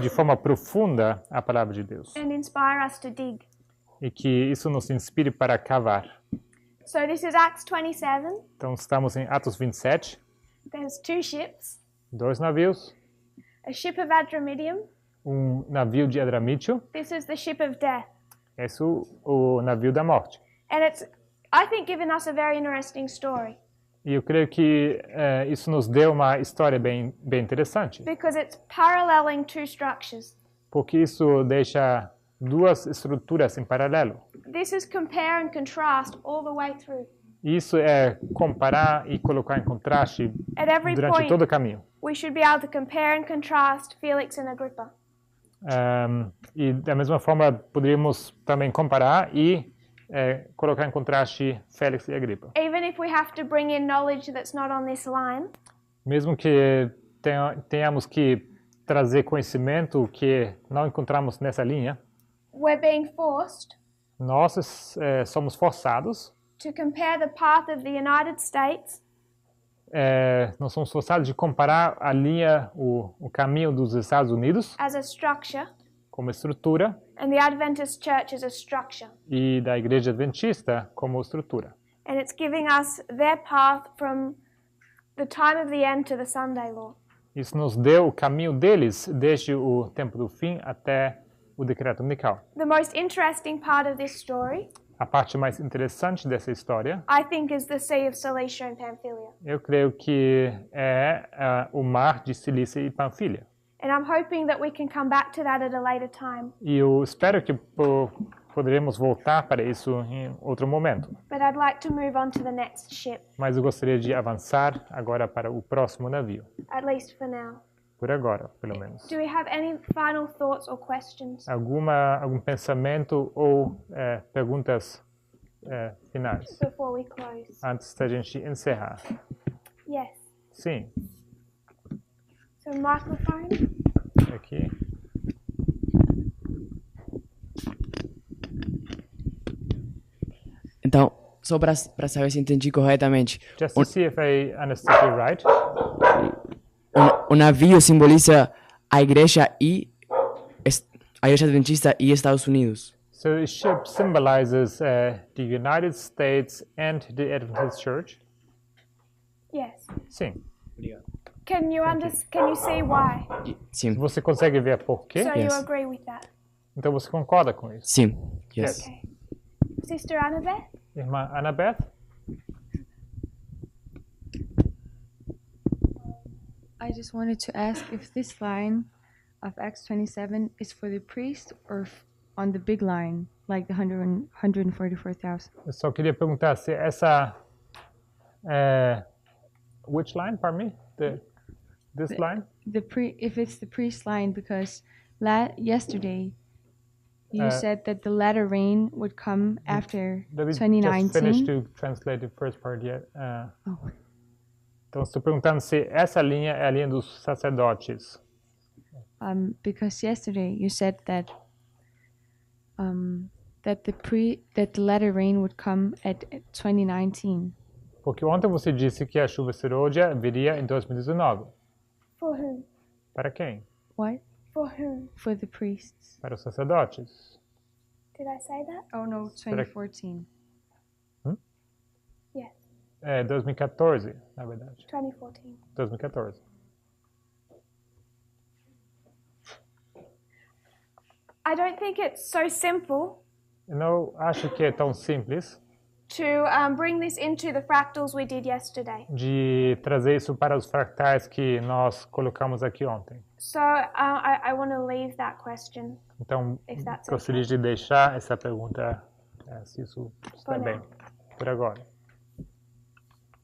Speaker 2: de forma profunda a palavra de Deus.
Speaker 1: And inspire us to dig.
Speaker 2: E que isso nos inspire para cavar.
Speaker 1: So this is Acts 27.
Speaker 2: Então estamos em Atos 27.
Speaker 1: There's 2 ships,
Speaker 2: 2 navios.
Speaker 1: a ship of Adramyttium.
Speaker 2: Navio de Adramítio.
Speaker 1: This is the ship of death.
Speaker 2: Esse é o navio da morte.
Speaker 1: And it's, I think, given us a very interesting story
Speaker 2: E eu creio que isso nos deu uma história bem interessante.
Speaker 1: because it's paralleling 2 structures.
Speaker 2: Porque isso deixa 2 estruturas em paralelo.
Speaker 1: This is compare and contrast all the way through.
Speaker 2: Isso é comparar e colocar em contraste
Speaker 1: At every
Speaker 2: durante
Speaker 1: point,
Speaker 2: todo o caminho.
Speaker 1: we should be able to compare and contrast Felix and Agrippa.
Speaker 2: E da mesma forma poderíamos também comparar e colocar em contraste Félix e Agripa.
Speaker 1: Even if we have to bring in knowledge that's not on this line,
Speaker 2: Mesmo que tenhamos que trazer conhecimento que não encontramos nessa linha,
Speaker 1: we're being forced
Speaker 2: nós somos forçados,
Speaker 1: to compare the path of the United States
Speaker 2: nós somos forçados de comparar a linha, o caminho dos Estados Unidos
Speaker 1: as a structure
Speaker 2: como estrutura
Speaker 1: and the Adventist Church as a structure.
Speaker 2: e da Igreja Adventista como estrutura.
Speaker 1: And it's giving us their path from the time of the end to the Sunday law.
Speaker 2: Isso nos deu o caminho deles desde o tempo do fim até o decreto dominical.
Speaker 1: The most interesting part of this story,
Speaker 2: A parte mais interessante dessa história,
Speaker 1: I think, is the Sea of Cilicia and Pamphylia.
Speaker 2: eu creio que é o mar de Cilícia e Panfilha.
Speaker 1: And I'm hoping that we can come back to that at a later time.
Speaker 2: E eu espero que poderemos voltar para isso em outro momento.
Speaker 1: But I'd like to move on to the next ship,
Speaker 2: Mas eu gostaria de avançar agora para o próximo navio.
Speaker 1: at least for now.
Speaker 2: Por agora, pelo menos.
Speaker 1: Do we have any final thoughts or questions?
Speaker 2: Algum pensamento ou perguntas finais
Speaker 1: Before we close.
Speaker 2: antes da gente encerrar?
Speaker 1: Yes.
Speaker 2: Sim,
Speaker 1: So microphone.
Speaker 2: aqui.
Speaker 9: Então, só para saber se entendi corretamente,
Speaker 2: Just to see if I understood you right.
Speaker 9: o navio simboliza a igreja a igreja adventista e Estados Unidos.
Speaker 2: So the ship symbolizes the United States and the Adventist Church.
Speaker 1: Yes.
Speaker 2: Sim.
Speaker 1: Can you see why?
Speaker 9: Sim.
Speaker 2: Você consegue ver por quê?
Speaker 1: So you
Speaker 9: Yes.
Speaker 1: agree with that?
Speaker 2: Então você concorda com isso?
Speaker 9: Sim. Yes.
Speaker 1: Okay. Sister Annabeth?
Speaker 2: Irmã Annabeth?
Speaker 7: I just wanted to ask if this line of Acts 27 is for the priest or on the big line, like the 144,000.
Speaker 2: Eu só queria perguntar se essa which line, pardon me? This line?
Speaker 7: If it's the priest line, because yesterday you
Speaker 2: Uh,
Speaker 7: said that the latter rain would come after
Speaker 2: Let me just
Speaker 7: 2019.
Speaker 2: finish to translate the first part yet.
Speaker 7: Oh.
Speaker 2: Então estou perguntando se essa linha é a linha dos sacerdotes.
Speaker 7: Because yesterday you said that that the latter rain would come at 2019.
Speaker 2: Porque ontem você disse que a chuva serôdia viria em 2019.
Speaker 1: For whom?
Speaker 2: Para quem?
Speaker 7: What?
Speaker 1: For whom?
Speaker 7: For the priests.
Speaker 2: Para os sacerdotes.
Speaker 1: Did I say that?
Speaker 7: Oh no, 2014.
Speaker 1: Yes.
Speaker 2: É 2014, na verdade.
Speaker 1: 2014.
Speaker 2: 2014.
Speaker 1: I don't think it's so simple
Speaker 2: Eu não acho que é tão simples
Speaker 1: to bring this into the fractals we did yesterday.
Speaker 2: de trazer isso para os fractais que nós colocamos aqui ontem.
Speaker 1: So I want to leave that question.
Speaker 2: Então,
Speaker 1: If that's
Speaker 2: gostaria de deixar essa pergunta, se isso está
Speaker 1: For
Speaker 2: bem,
Speaker 1: now.
Speaker 2: por agora.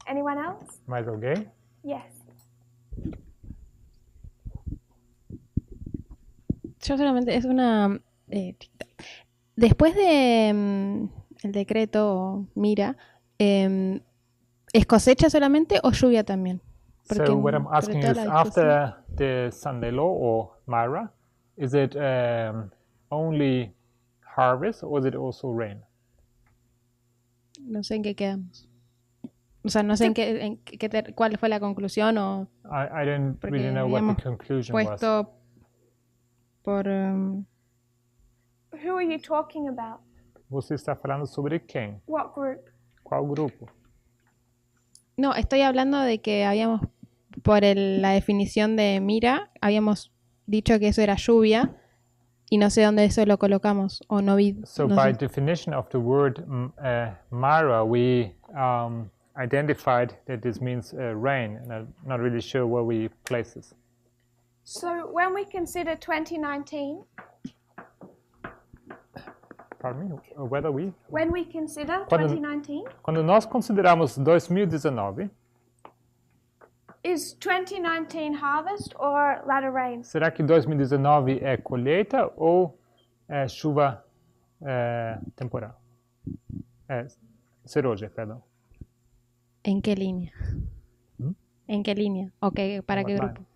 Speaker 1: Anyone else?
Speaker 2: Mais alguém?
Speaker 1: Yes.
Speaker 11: Yo solamente es una... después de el decreto Mira, ¿es cosecha solamente o lluvia también? Porque
Speaker 2: So what I'm asking
Speaker 11: toda
Speaker 2: is,
Speaker 11: la discusión-
Speaker 2: after the Sunday law or Myra, is it only harvest or is it also rain?
Speaker 11: No sé en qué quedamos. O sea, no sé cuál fue la conclusión o
Speaker 2: I didn't
Speaker 11: Porque
Speaker 2: really know what
Speaker 11: habíamos
Speaker 2: the conclusion was.
Speaker 11: puesto por...
Speaker 1: Who are you talking about?
Speaker 2: Você está falando sobre quem?
Speaker 1: What group?
Speaker 2: Qual grupo?
Speaker 11: No, estoy hablando de que habíamos, por la definición de Mira, habíamos dicho que eso era lluvia y no sé dónde eso lo colocamos o no vi.
Speaker 2: So
Speaker 11: no
Speaker 2: by
Speaker 11: sé.
Speaker 2: definition of the word Myra, we identified that this means rain, and I'm not really sure where we place this.
Speaker 1: So when we consider 2019,
Speaker 2: Pardon me? Whether we?
Speaker 1: when we consider
Speaker 2: Quando-
Speaker 1: 2019,
Speaker 2: Quando nós consideramos 2019,
Speaker 1: is 2019 harvest or latter rain?
Speaker 2: será que 2019 é colheita ou é chuva temporal? Serôdia, perdão.
Speaker 11: ¿En qué línea? ¿En qué línea? Ok, ¿para qué
Speaker 2: What
Speaker 11: grupo?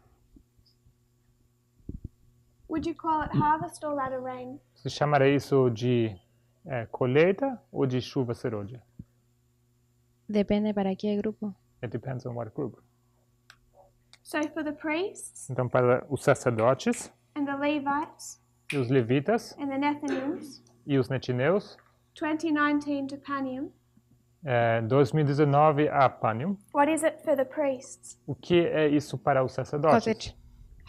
Speaker 1: Would you call it harvest or latter rain?
Speaker 2: Você chamaria isso de colheita ou de chuva serôdia?
Speaker 11: Depende para qué grupo.
Speaker 2: It depends on what group.
Speaker 1: So for the priests
Speaker 2: Então, para os sacerdotes
Speaker 1: and the Levites,
Speaker 2: e os levitas
Speaker 1: and the Nethinims,
Speaker 2: e os netineus,
Speaker 1: 2019 to Panium.
Speaker 2: 2019 a Panium.
Speaker 1: What is it for the priests?
Speaker 2: O que é isso para os sacerdotes?
Speaker 11: Cosecha.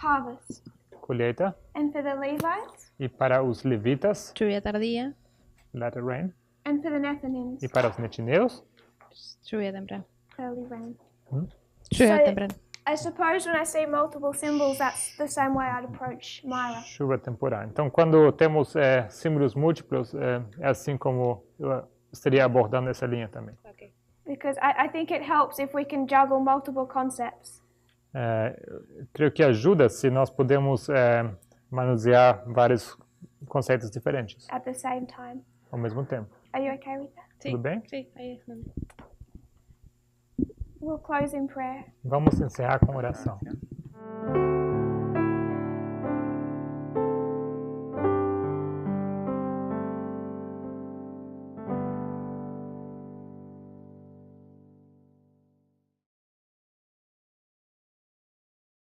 Speaker 1: Harvest.
Speaker 2: Colheita.
Speaker 1: And for the Levites?
Speaker 2: E para os levitas,
Speaker 11: Lluvia tardía.
Speaker 2: latter rain.
Speaker 1: And for the Nethinims?
Speaker 2: E para os netineus,
Speaker 11: Lluvia temprana.
Speaker 1: Early rain.
Speaker 11: Lluvia
Speaker 1: So-
Speaker 11: temprana.
Speaker 1: I suppose when I see multiple symbols, that's the same way I'd approach Myra.
Speaker 2: chuva temporal. Então, quando temos símbolos múltiplos, é assim como eu estaria abordando essa linha também.
Speaker 1: Because I think it helps if we can juggle multiple concepts.
Speaker 2: Creio que ajuda se nós podemos manusear vários conceitos diferentes
Speaker 1: At the same time.
Speaker 2: ao mesmo tempo.
Speaker 1: Are you okay with that?
Speaker 2: Tudo bem?
Speaker 11: Sí, ahí es.
Speaker 1: We'll close in prayer.
Speaker 2: Vamos encerrar com oração.